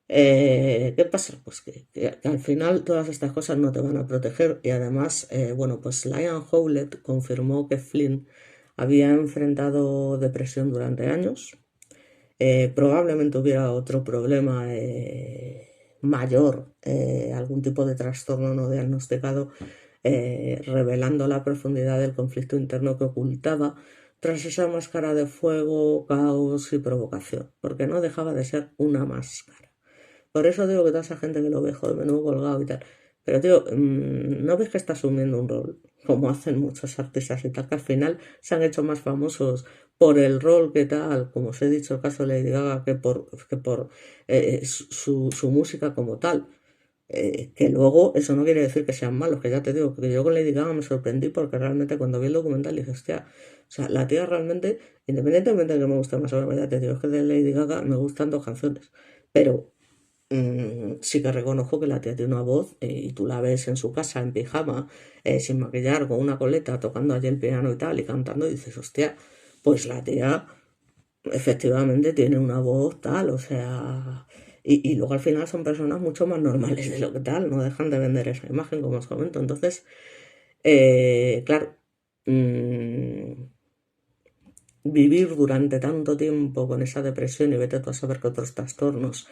¿qué pasa? Pues que al final todas estas cosas no te van a proteger y además, bueno, pues Liam Howlett confirmó que Flynn había enfrentado depresión durante años. Probablemente hubiera otro problema mayor, algún tipo de trastorno no diagnosticado, revelando la profundidad del conflicto interno que ocultaba tras esa máscara de fuego, caos y provocación, porque no dejaba de ser una máscara. Por eso digo que toda esa gente que lo ve, joder, menudo colgado y tal. Pero, tío, ¿no ves que está asumiendo un rol? Como hacen muchos artistas y tal, que al final se han hecho más famosos por el rol que tal, como os he dicho el caso de Lady Gaga, que por su música como tal. Que luego eso no quiere decir que sean malos, que ya te digo, que yo con Lady Gaga me sorprendí porque realmente cuando vi el documental dije, hostia, o sea, la tía realmente, independientemente de que me guste más o menos, ya te digo, es que de Lady Gaga me gustan dos canciones, pero sí que reconozco que la tía tiene una voz y tú la ves en su casa, en pijama, sin maquillar, con una coleta, tocando allí el piano y tal, y cantando, y dices, hostia, pues la tía efectivamente tiene una voz tal, o sea, y luego al final son personas mucho más normales de lo que tal, no dejan de vender esa imagen, como os comento. Entonces, claro, mm, vivir durante tanto tiempo con esa depresión y vete tú a saber que otros trastornos,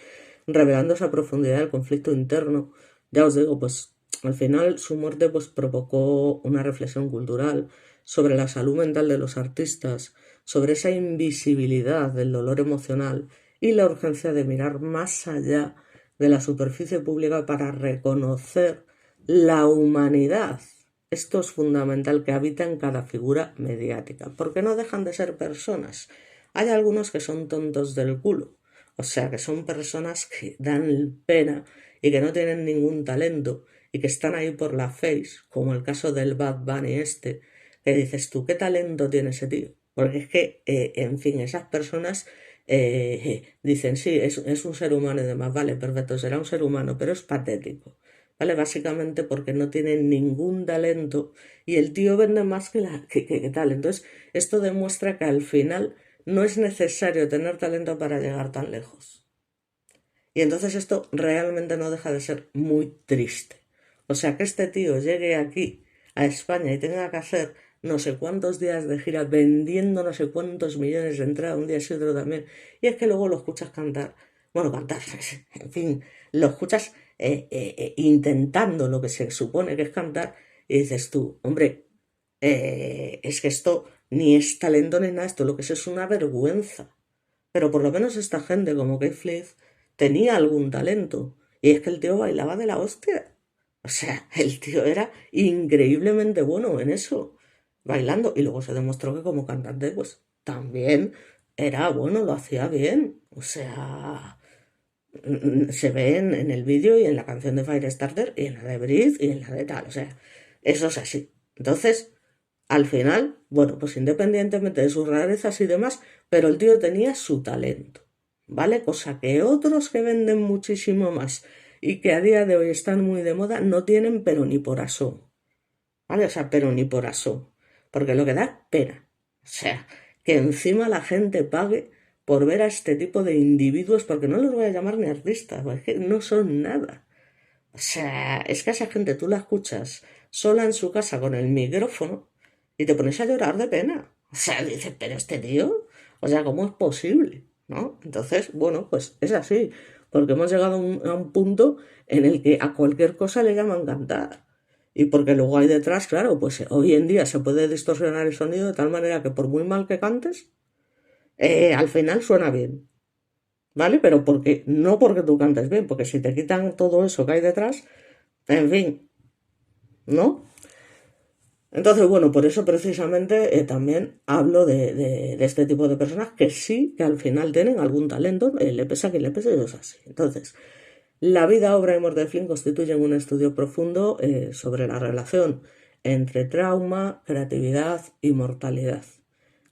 revelando esa profundidad del conflicto interno. Ya os digo, pues al final su muerte pues provocó una reflexión cultural sobre la salud mental de los artistas, sobre esa invisibilidad del dolor emocional y la urgencia de mirar más allá de la superficie pública para reconocer la humanidad. Esto es fundamental, que habita en cada figura mediática, porque no dejan de ser personas. Hay algunos que son tontos del culo, o sea, que son personas que dan pena y que no tienen ningún talento y que están ahí por la face, como el caso del Bad Bunny este, que dices tú, ¿qué talento tiene ese tío? Porque es que, en fin, esas personas dicen, sí, es un ser humano y demás, vale, perfecto, será un ser humano, pero es patético, ¿vale? Básicamente porque no tiene ningún talento y el tío vende más que tal. Entonces, esto demuestra que al final no es necesario tener talento para llegar tan lejos. Y entonces esto realmente no deja de ser muy triste. O sea, que este tío llegue aquí a España y tenga que hacer no sé cuántos días de gira vendiendo no sé cuántos millones de entradas un día y otro también. Y es que luego lo escuchas cantar. Bueno, cantar, en fin, lo escuchas intentando lo que se supone que es cantar y dices tú, hombre, es que esto ni es talento ni nada, esto lo que es una vergüenza. Pero por lo menos esta gente como Kate Flith tenía algún talento. Y es que el tío bailaba de la hostia. O sea, el tío era increíblemente bueno en eso, bailando. Y luego se demostró que como cantante, pues también era bueno, lo hacía bien. O sea, se ve en el vídeo y en la canción de Firestarter y en la de Breathe y en la de tal. O sea, eso es así. Entonces, al final, bueno, pues independientemente de sus rarezas y demás, pero el tío tenía su talento, ¿vale? Cosa que otros que venden muchísimo más y que a día de hoy están muy de moda no tienen, pero ni por asomo, ¿vale? O sea, pero ni por asomo. Porque lo que da es pena. O sea, que encima la gente pague por ver a este tipo de individuos, porque no los voy a llamar ni artistas, porque es que no son nada. O sea, es que a esa gente tú la escuchas sola en su casa con el micrófono y te pones a llorar de pena. O sea, dices, pero este tío, o sea, ¿cómo es posible? ¿No? Entonces, bueno, pues es así, porque hemos llegado a un punto en el que a cualquier cosa le llaman cantar. Y porque luego hay detrás, claro, pues hoy en día se puede distorsionar el sonido de tal manera que por muy mal que cantes, al final suena bien. ¿Vale? Pero no porque tú cantes bien, porque si te quitan todo eso que hay detrás, en fin, ¿no? Entonces, bueno, por eso precisamente también hablo de este tipo de personas que sí, que al final tienen algún talento, le pesa a quien le pese, y es así. Entonces, la vida, obra y muerte de Flynn constituyen un estudio profundo sobre la relación entre trauma, creatividad y mortalidad.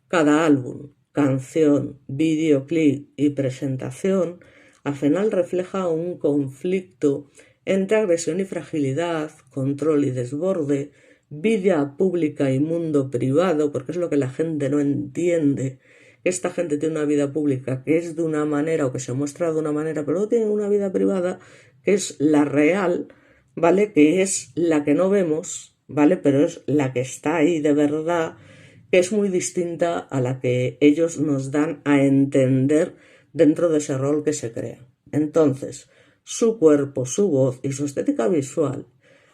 Cada álbum, canción, videoclip y presentación al final refleja un conflicto entre agresión y fragilidad, control y desborde, vida pública y mundo privado, porque es lo que la gente no entiende. Esta gente tiene una vida pública que es de una manera o que se muestra de una manera, pero luego tiene una vida privada que es la real, ¿vale? Que es la que no vemos, ¿vale? Pero es la que está ahí de verdad, que es muy distinta a la que ellos nos dan a entender dentro de ese rol que se crea. Entonces, su cuerpo, su voz y su estética visual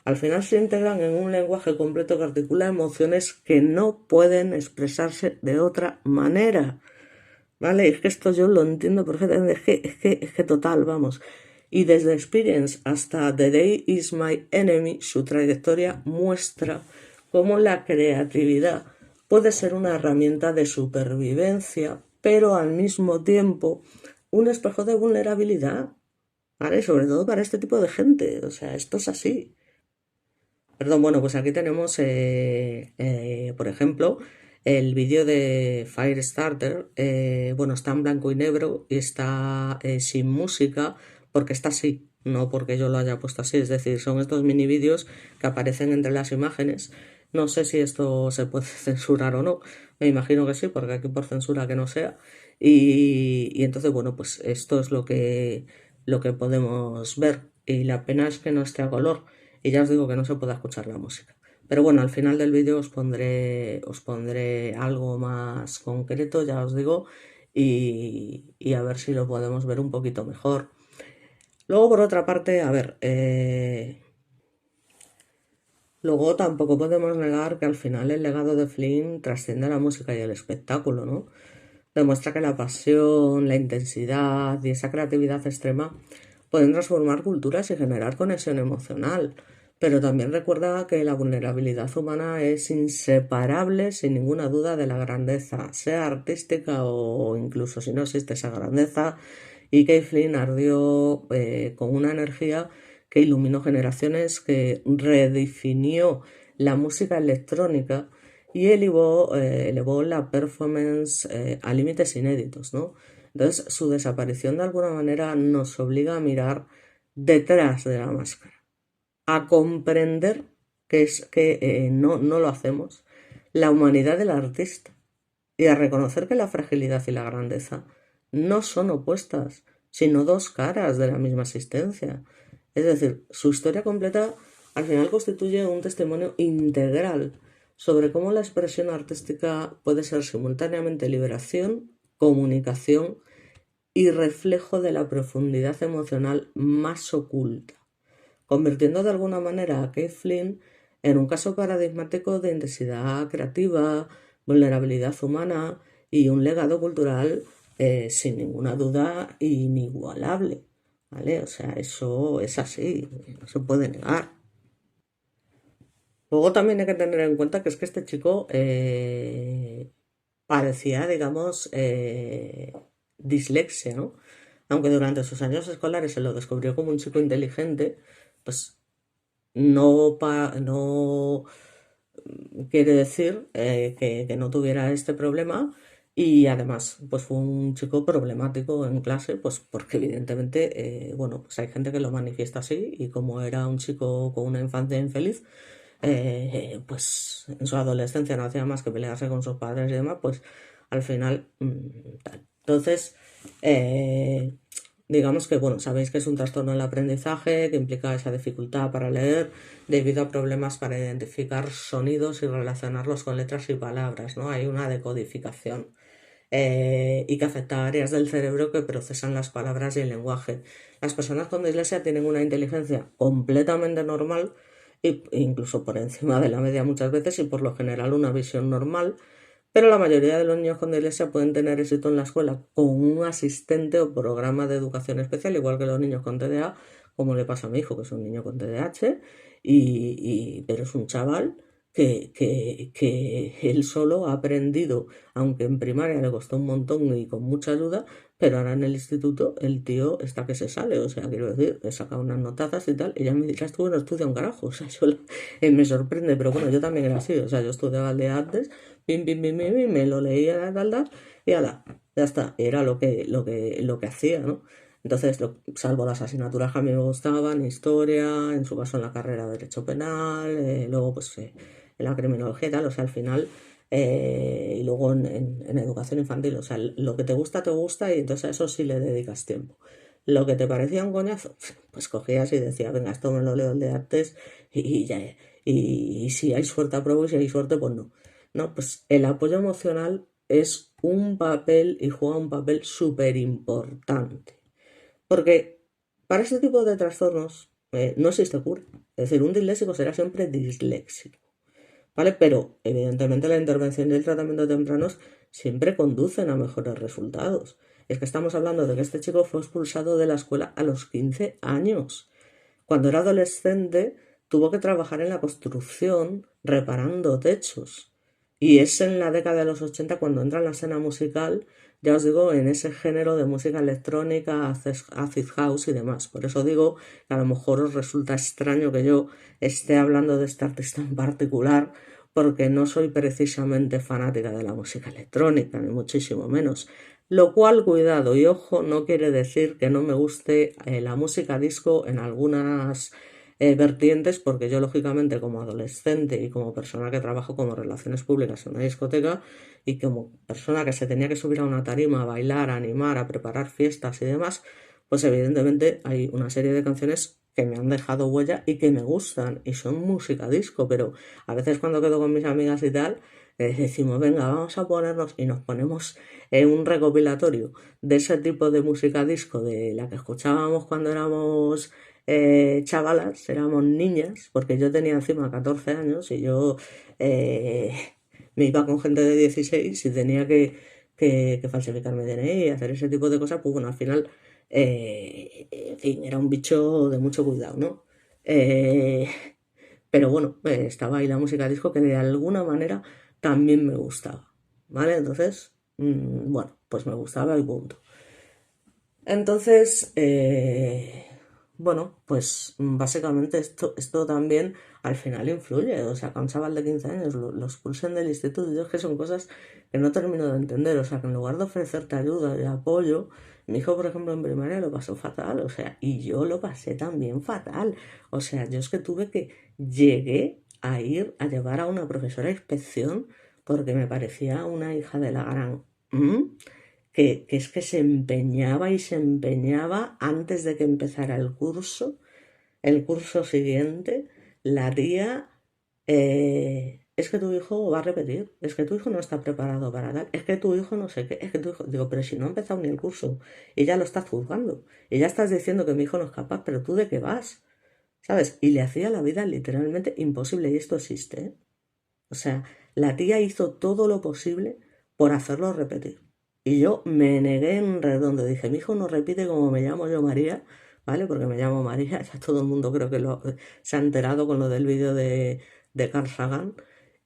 al final se integran en un lenguaje completo que articula emociones que no pueden expresarse de otra manera. ¿Vale? Es que esto yo lo entiendo perfectamente, es que total, vamos. Y desde Experience hasta The Day Is My Enemy, su trayectoria muestra cómo la creatividad puede ser una herramienta de supervivencia, pero al mismo tiempo un espejo de vulnerabilidad, ¿vale? Sobre todo para este tipo de gente, o sea, esto es así. Perdón, bueno, pues aquí tenemos, por ejemplo, el vídeo de Firestarter. Bueno, está en blanco y negro y está sin música porque está así, no porque yo lo haya puesto así. Es decir, son estos mini vídeos que aparecen entre las imágenes. No sé si esto se puede censurar o no. Me imagino que sí, porque aquí por censura que no sea. Y entonces, bueno, pues esto es lo que podemos ver. Y la pena es que no esté a color. Y ya os digo que no se puede escuchar la música. Pero bueno, al final del vídeo os pondré algo más concreto, ya os digo, y a ver si lo podemos ver un poquito mejor. Luego, por otra parte, a ver, luego tampoco podemos negar que al final el legado de Flynn trasciende la música y el espectáculo, ¿no? Demuestra que la pasión, la intensidad y esa creatividad extrema pueden transformar culturas y generar conexión emocional, pero también recuerda que la vulnerabilidad humana es inseparable sin ninguna duda de la grandeza, sea artística o incluso si no existe esa grandeza, y que Flynn ardió con una energía que iluminó generaciones, que redefinió la música electrónica y elevó la performance a límites inéditos, ¿no? Entonces, su desaparición de alguna manera nos obliga a mirar detrás de la máscara, a comprender que no lo hacemos, la humanidad del artista, y a reconocer que la fragilidad y la grandeza no son opuestas, sino dos caras de la misma existencia. Es decir, su historia completa al final constituye un testimonio integral sobre cómo la expresión artística puede ser simultáneamente liberación, comunicación y reflejo de la profundidad emocional más oculta, convirtiendo de alguna manera a Keith Flynn en un caso paradigmático de intensidad creativa, vulnerabilidad humana y un legado cultural sin ninguna duda inigualable. ¿Vale? O sea, eso es así, no se puede negar. Luego también hay que tener en cuenta que es que este chico parecía, digamos, dislexia, ¿no? Aunque durante sus años escolares se lo descubrió como un chico inteligente, pues no quiere decir que no tuviera este problema, y además pues fue un chico problemático en clase, pues porque evidentemente, bueno, pues hay gente que lo manifiesta así, y como era un chico con una infancia infeliz, pues en su adolescencia no hacía más que pelearse con sus padres y demás, pues al final tal. Entonces, eh, digamos que, bueno, sabéis que es un trastorno del aprendizaje que implica esa dificultad para leer debido a problemas para identificar sonidos y relacionarlos con letras y palabras, ¿no? Hay una decodificación y que afecta a áreas del cerebro que procesan las palabras y el lenguaje. Las personas con dislexia tienen una inteligencia completamente normal, e incluso por encima de la media muchas veces, y por lo general una visión normal, pero la mayoría de los niños con dislexia pueden tener éxito en la escuela con un asistente o programa de educación especial, igual que los niños con TDA, como le pasa a mi hijo, que es un niño con TDAH, pero es un chaval que él solo ha aprendido, aunque en primaria le costó un montón y con mucha ayuda, pero ahora en el instituto el tío está que se sale, o sea, quiero decir, he sacado unas notazas y tal, y ya me dirás tú, no estudia un carajo, o sea, me sorprende, pero bueno, yo también era así, o sea, yo estudiaba el día antes, me lo leía, tal, y ala, ya está, era lo que hacía, ¿no? Entonces, salvo las asignaturas que a mí me gustaban, historia, en su caso en la carrera de Derecho Penal, luego pues en la criminología y tal, o sea, al final, y luego en educación infantil, o sea, lo que te gusta, y entonces a eso sí le dedicas tiempo. Lo que te parecía un coñazo, pues cogías y decías, venga, esto me lo leo el de artes y ya, y si hay suerte apruebo, y si hay suerte, pues no. No, pues el apoyo emocional es un papel y juega un papel súper importante. Porque para este tipo de trastornos no existe cura. Es decir, un disléxico será siempre disléxico. ¿Vale? Pero evidentemente la intervención y el tratamiento tempranos siempre conducen a mejores resultados. Es que estamos hablando de que este chico fue expulsado de la escuela a los 15 años. Cuando era adolescente tuvo que trabajar en la construcción reparando techos. Y es en la década de los 80 cuando entra en la escena musical, ya os digo, en ese género de música electrónica, acid house y demás. Por eso digo que a lo mejor os resulta extraño que yo esté hablando de este artista en particular, porque no soy precisamente fanática de la música electrónica, ni muchísimo menos. Lo cual, cuidado y ojo, no quiere decir que no me guste la música disco en algunas vertientes, porque yo lógicamente como adolescente y como persona que trabajo como relaciones públicas en una discoteca, y como persona que se tenía que subir a una tarima a bailar, a animar, a preparar fiestas y demás, pues evidentemente hay una serie de canciones que me han dejado huella y que me gustan y son música disco, pero a veces cuando quedo con mis amigas y tal, decimos, venga, vamos a ponernos y nos ponemos un recopilatorio de ese tipo de música disco de la que escuchábamos cuando éramos chavalas, éramos niñas, porque yo tenía encima 14 años y yo eh, me iba con gente de 16 y tenía que falsificar mi DNI y hacer ese tipo de cosas, pues bueno, al final, en fin, era un bicho de mucho cuidado, ¿no? Eh, pero bueno, estaba ahí la música disco que de alguna manera también me gustaba, ¿vale? Entonces, bueno, pues me gustaba y punto. Entonces, bueno, pues básicamente esto también al final influye. O sea, que a un chaval de 15 años lo expulsen del instituto, yo es que son cosas que no termino de entender. O sea, que en lugar de ofrecerte ayuda y apoyo, mi hijo, por ejemplo, en primaria lo pasó fatal. O sea, y yo lo pasé también fatal. O sea, yo es que llegué a ir a llevar a una profesora a inspección porque me parecía una hija de la gran... que es que se empeñaba y se empeñaba antes de que empezara el curso siguiente, la tía, es que tu hijo va a repetir, es que tu hijo no está preparado para tal, es que tu hijo no sé qué, es que tu hijo, digo, pero si no ha empezado ni el curso y ya lo estás juzgando y ya estás diciendo que mi hijo no es capaz, pero tú de qué vas, ¿sabes? Y le hacía la vida literalmente imposible y esto existe, ¿eh? O sea, la tía hizo todo lo posible por hacerlo repetir. Y yo me negué en redondo. Dije, mi hijo no repite como me llamo yo María, ¿vale? Porque me llamo María. Ya todo el mundo creo que se ha enterado con lo del vídeo de Carl Sagan.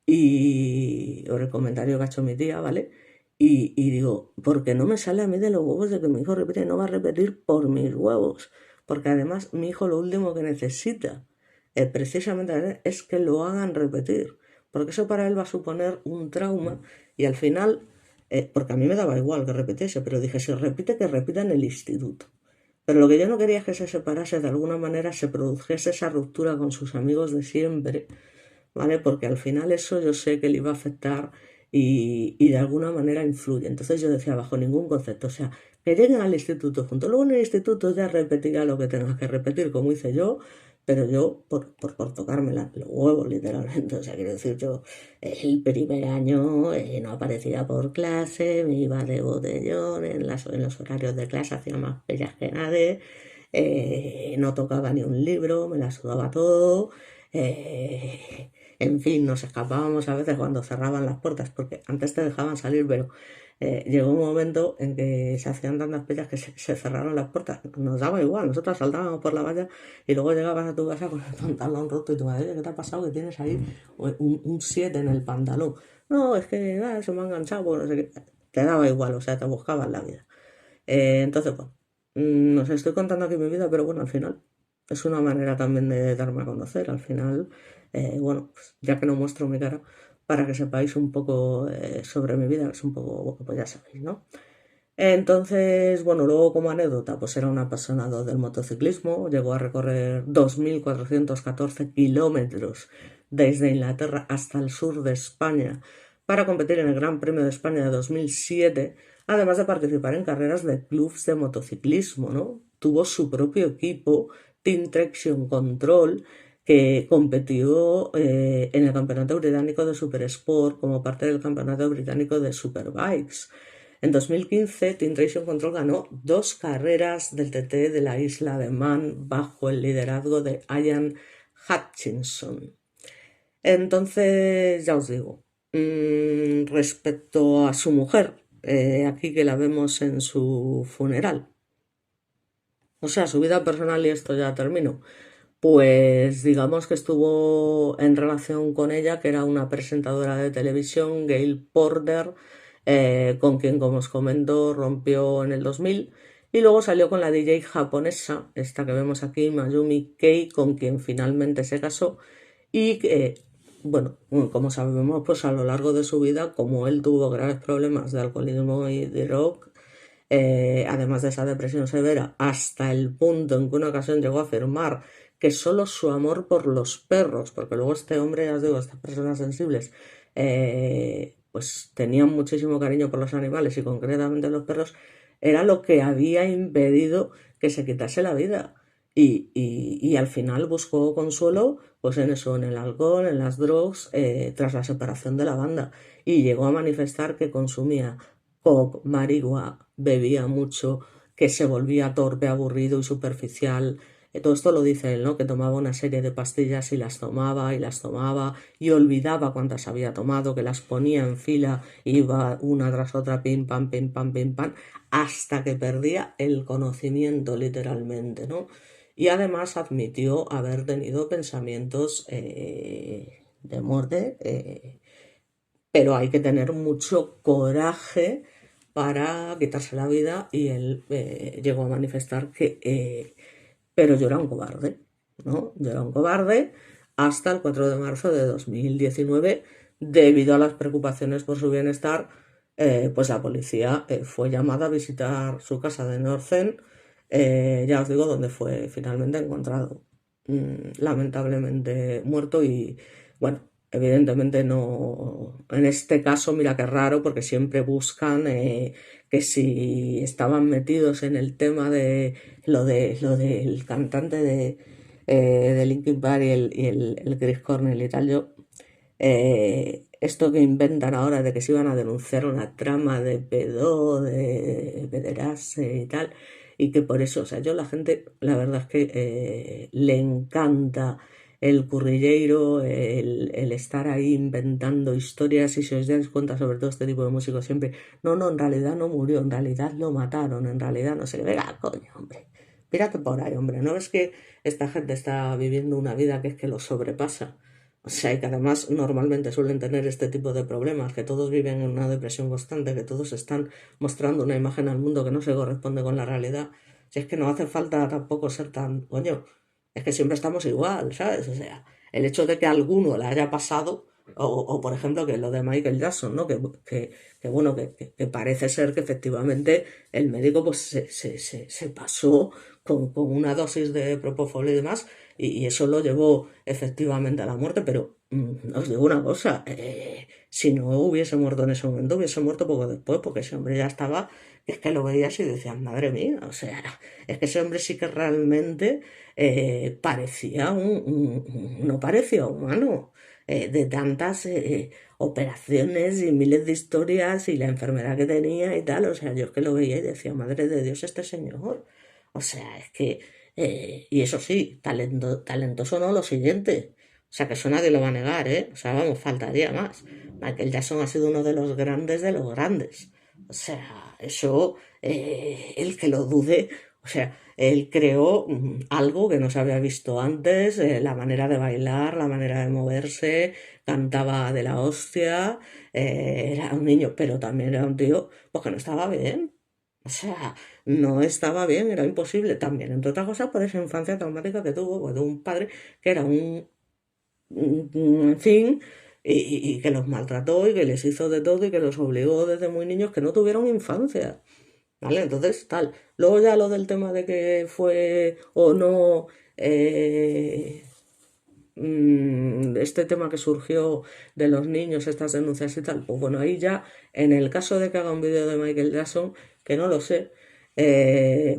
O el comentario que ha hecho mi tía, ¿vale? Y digo, porque no me sale a mí de los huevos de que mi hijo repite, no va a repetir por mis huevos. Porque además mi hijo lo último que necesita precisamente es que lo hagan repetir porque eso para él va a suponer un trauma y al final, porque a mí me daba igual que repitiese, pero dije, si repite, que repita en el instituto. Pero lo que yo no quería es que se separase de alguna manera, se produjese esa ruptura con sus amigos de siempre, ¿vale? Porque al final eso yo sé que le iba a afectar y de alguna manera influye. Entonces yo decía, bajo ningún concepto, o sea, que lleguen al instituto juntos. Luego en el instituto ya repetirá lo que tenga que repetir, como hice yo, pero yo por tocarme los huevos, literalmente. O sea, quiero decir, yo el primer año no aparecía por clase, me iba de botellón en los horarios de clase, hacía más pellas que nadie, no tocaba ni un libro, me la sudaba todo. En fin, nos escapábamos a veces cuando cerraban las puertas, porque antes te dejaban salir, pero llegó un momento en que se hacían tantas pellas que se cerraron las puertas. Nos daba igual, nosotros saltábamos por la valla y luego llegabas a tu casa con el pantalón roto y tu madre, ¿qué te ha pasado? Que tienes ahí un 7 en el pantalón. No, es que se me ha enganchado, pues no sé qué. Te daba igual, o sea, te buscabas la vida. Entonces, pues, os estoy contando aquí mi vida, pero bueno, al final es una manera también de darme a conocer. Al final, bueno, pues, ya que no muestro mi cara, para que sepáis un poco sobre mi vida, es un poco, pues ya sabéis, ¿no? Entonces, bueno, luego como anécdota, pues era un apasionado del motociclismo, llegó a recorrer 2.414 kilómetros desde Inglaterra hasta el sur de España para competir en el Gran Premio de España de 2007, además de participar en carreras de clubs de motociclismo, ¿no? Tuvo su propio equipo, Team Traction Control, que competió en el Campeonato Británico de Super Sport como parte del Campeonato Británico de Superbikes. En 2015, Team Traction Control ganó 2 carreras del TT de la isla de Man bajo el liderazgo de Ian Hutchinson. Entonces, ya os digo, respecto a su mujer, aquí que la vemos en su funeral, o sea, su vida personal y esto ya termino, pues digamos que estuvo en relación con ella, que era una presentadora de televisión, Gail Porter, con quien, como os comento, rompió en el 2000. Y luego salió con la DJ japonesa, esta que vemos aquí, Mayumi Kei, con quien finalmente se casó. Y bueno, como sabemos, pues a lo largo de su vida, como él tuvo graves problemas de alcoholismo y de droga, además de esa depresión severa, hasta el punto en que una ocasión llegó a afirmar que solo su amor por los perros, porque luego este hombre, ya os digo, estas personas sensibles, pues tenían muchísimo cariño por los animales y concretamente los perros, era lo que había impedido que se quitase la vida. Y al final buscó consuelo pues en eso, en el alcohol, en las drogas, tras la separación de la banda. Y llegó a manifestar que consumía coke, marihuana, bebía mucho, que se volvía torpe, aburrido y superficial. Todo esto lo dice él, ¿no? Que tomaba una serie de pastillas y las tomaba y olvidaba cuántas había tomado, que las ponía en fila, iba una tras otra, pim, pam, pim, pam, pim, pam, hasta que perdía el conocimiento literalmente, ¿no? Y además admitió haber tenido pensamientos de muerte, pero hay que tener mucho coraje para quitarse la vida y él llegó a manifestar que, pero yo era un cobarde, ¿no? Yo era un cobarde hasta el 4 de marzo de 2019, debido a las preocupaciones por su bienestar, pues la policía fue llamada a visitar su casa de Northend, ya os digo, donde fue finalmente encontrado, lamentablemente muerto y, bueno, evidentemente no, en este caso, mira qué raro, porque siempre buscan que si estaban metidos en el tema de lo del cantante de Linkin Park y el Chris Cornell y tal, esto que inventan ahora de que se iban a denunciar una trama de de pederastia y tal, y que por eso, o sea, yo la gente, la verdad es que le encanta el currilleiro, el estar ahí inventando historias, y si os dais cuenta, sobre todo este tipo de músicos siempre, no, no, en realidad no murió, en realidad lo mataron, en realidad no sé qué, venga, coño, hombre, mírate por ahí, hombre, ¿no ves que esta gente está viviendo una vida que es que lo sobrepasa? O sea, y que además normalmente suelen tener este tipo de problemas, que todos viven en una depresión constante, que todos están mostrando una imagen al mundo que no se corresponde con la realidad. Si es que no hace falta tampoco ser tan, coño, es que siempre estamos igual, ¿sabes? O sea, el hecho de que a alguno le haya pasado, o por ejemplo que lo de Michael Jackson, ¿no? Que bueno, que parece ser que efectivamente el médico pues se pasó con una dosis de propofol y demás, y eso lo llevó efectivamente a la muerte, pero os digo una cosa, si no hubiese muerto en ese momento, hubiese muerto poco después, porque ese hombre ya estaba, es que lo veías y decías, madre mía, o sea, es que ese hombre sí que realmente parecía no parecía humano, de tantas operaciones y miles de historias y la enfermedad que tenía y tal, o sea, yo es que lo veía y decía, madre de Dios, este señor, o sea, es que, y eso sí, talentoso no lo siguiente, o sea, que eso nadie lo va a negar, ¿eh? O sea, vamos, faltaría más. Michael Jackson ha sido uno de los grandes. O sea, eso, el que lo dude, o sea, él creó algo que no se había visto antes, la manera de bailar, la manera de moverse, cantaba de la hostia, era un niño, pero también era un tío, pues que no estaba bien. O sea, no estaba bien, era imposible. También, entre otras cosas, por esa infancia traumática que tuvo, pues, de un padre que era en fin, y que los maltrató y que les hizo de todo y que los obligó desde muy niños que no tuvieron infancia. ¿Vale? Entonces, tal. Luego ya lo del tema de que fue o no este tema que surgió de los niños, estas denuncias y tal, pues bueno, ahí ya, en el caso de que haga un vídeo de Michael Jackson, que no lo sé,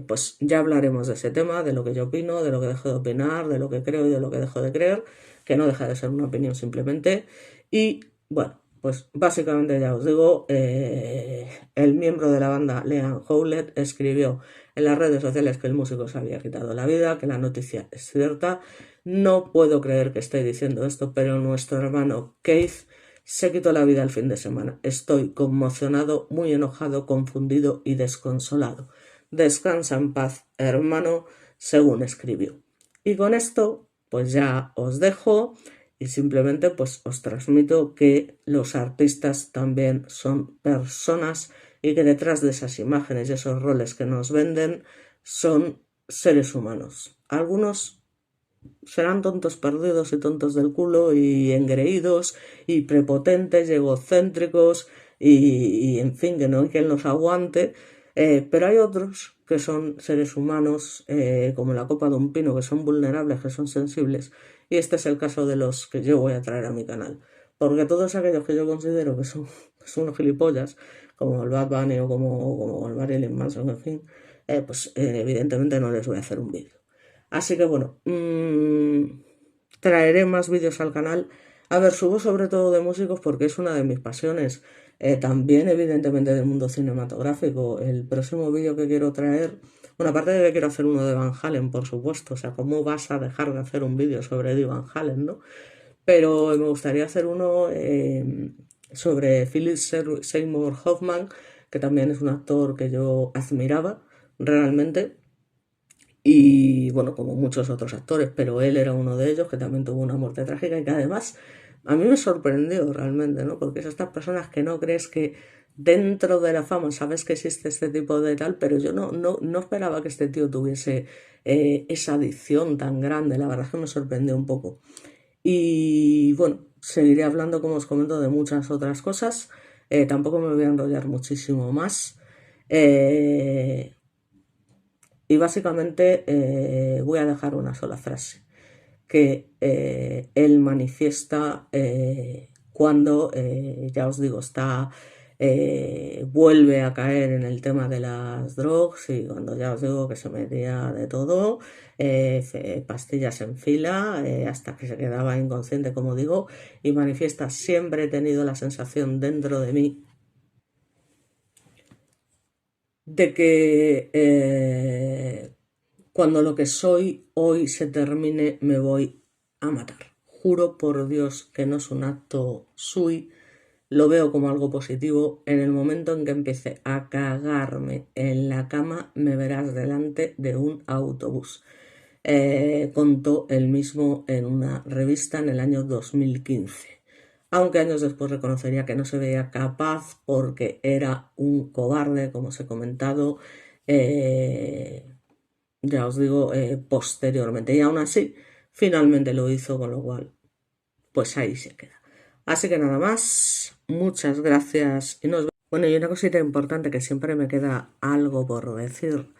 pues ya hablaremos de ese tema, de lo que yo opino, de lo que dejo de opinar, de lo que creo y de lo que dejo de creer, que no deja de ser una opinión simplemente. Y bueno, pues básicamente ya os digo, el miembro de la banda, Liam Howlett, escribió en las redes sociales que el músico se había quitado la vida, que la noticia es cierta. No puedo creer que esté diciendo esto, pero nuestro hermano Keith se quitó la vida el fin de semana. Estoy conmocionado, muy enojado, confundido y desconsolado. Descansa en paz, hermano, según escribió. Y con esto, pues ya os dejo y simplemente pues os transmito que los artistas también son personas y que detrás de esas imágenes y esos roles que nos venden son seres humanos. Algunos serán tontos perdidos y tontos del culo y engreídos y prepotentes y egocéntricos y en fin, que no hay quien los aguante, pero hay otros que son seres humanos como la copa de un pino, que son vulnerables, que son sensibles, y este es el caso de los que yo voy a traer a mi canal, porque todos aquellos que yo considero que son unos gilipollas, como el Bad Bunny o como el Marilyn Manson, en fin, pues evidentemente no les voy a hacer un vídeo. Así que bueno, traeré más vídeos al canal. A ver, subo sobre todo de músicos porque es una de mis pasiones. También, evidentemente, del mundo cinematográfico. El próximo vídeo que quiero traer, bueno, aparte de que quiero hacer uno de Van Halen, por supuesto. O sea, ¿cómo vas a dejar de hacer un vídeo sobre Eddie Van Halen, no? Pero me gustaría hacer uno sobre Philip Seymour Hoffman, que también es un actor que yo admiraba realmente. Y bueno, como muchos otros actores, pero él era uno de ellos que también tuvo una muerte trágica y que además a mí me sorprendió realmente, ¿no? Porque es estas personas que no crees que dentro de la fama sabes que existe este tipo de tal, pero yo no esperaba que este tío tuviese esa adicción tan grande, la verdad es que me sorprendió un poco. Y bueno, seguiré hablando, como os comento, de muchas otras cosas. Tampoco me voy a enrollar muchísimo más. Eh, y básicamente voy a dejar una sola frase, que él manifiesta cuando, ya os digo, vuelve a caer en el tema de las drogas y cuando ya os digo que se metía de todo, pastillas en fila, hasta que se quedaba inconsciente, como digo, y manifiesta: siempre he tenido la sensación dentro de mí de que cuando lo que soy hoy se termine me voy a matar. Juro por Dios que no es un acto sui, lo veo como algo positivo. En el momento en que empiece a cagarme en la cama me verás delante de un autobús. Contó él mismo en una revista en el año 2015. Aunque años después reconocería que no se veía capaz porque era un cobarde, como os he comentado, eh, ya os digo, posteriormente. Y aún así, finalmente lo hizo, con lo cual, pues ahí se queda. Así que nada más, muchas gracias y nos vemos. Bueno, y una cosita importante que siempre me queda algo por decir.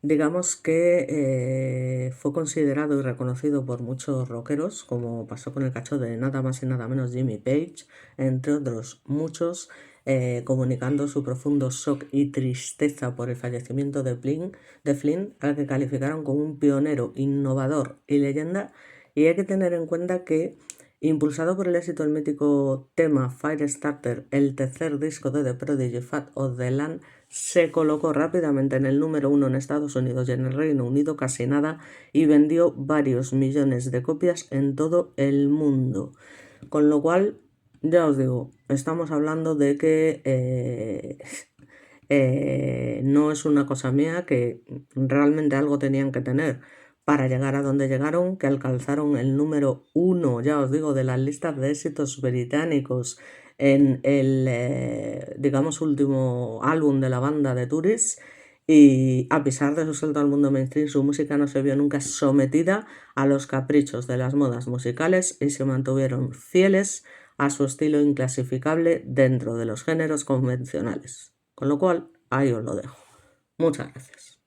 Digamos que fue considerado y reconocido por muchos rockeros, como pasó con el cacho de nada más y nada menos Jimmy Page, entre otros muchos, comunicando su profundo shock y tristeza por el fallecimiento de Flynn, al que calificaron como un pionero, innovador y leyenda. Y hay que tener en cuenta que, impulsado por el éxito del mítico tema Firestarter, el tercer disco de The Prodigy, Fat of the Land, se colocó rápidamente en el número 1 en Estados Unidos y en el Reino Unido casi nada, y vendió varios millones de copias en todo el mundo. Con lo cual, ya os digo, estamos hablando de que no es una cosa mía, que realmente algo tenían que tener para llegar a donde llegaron, que alcanzaron el número 1, ya os digo, de las listas de éxitos británicos en el, digamos, último álbum de la banda de Tourist. Y a pesar de su salto al mundo mainstream, su música no se vio nunca sometida a los caprichos de las modas musicales y se mantuvieron fieles a su estilo inclasificable dentro de los géneros convencionales. Con lo cual, ahí os lo dejo. Muchas gracias.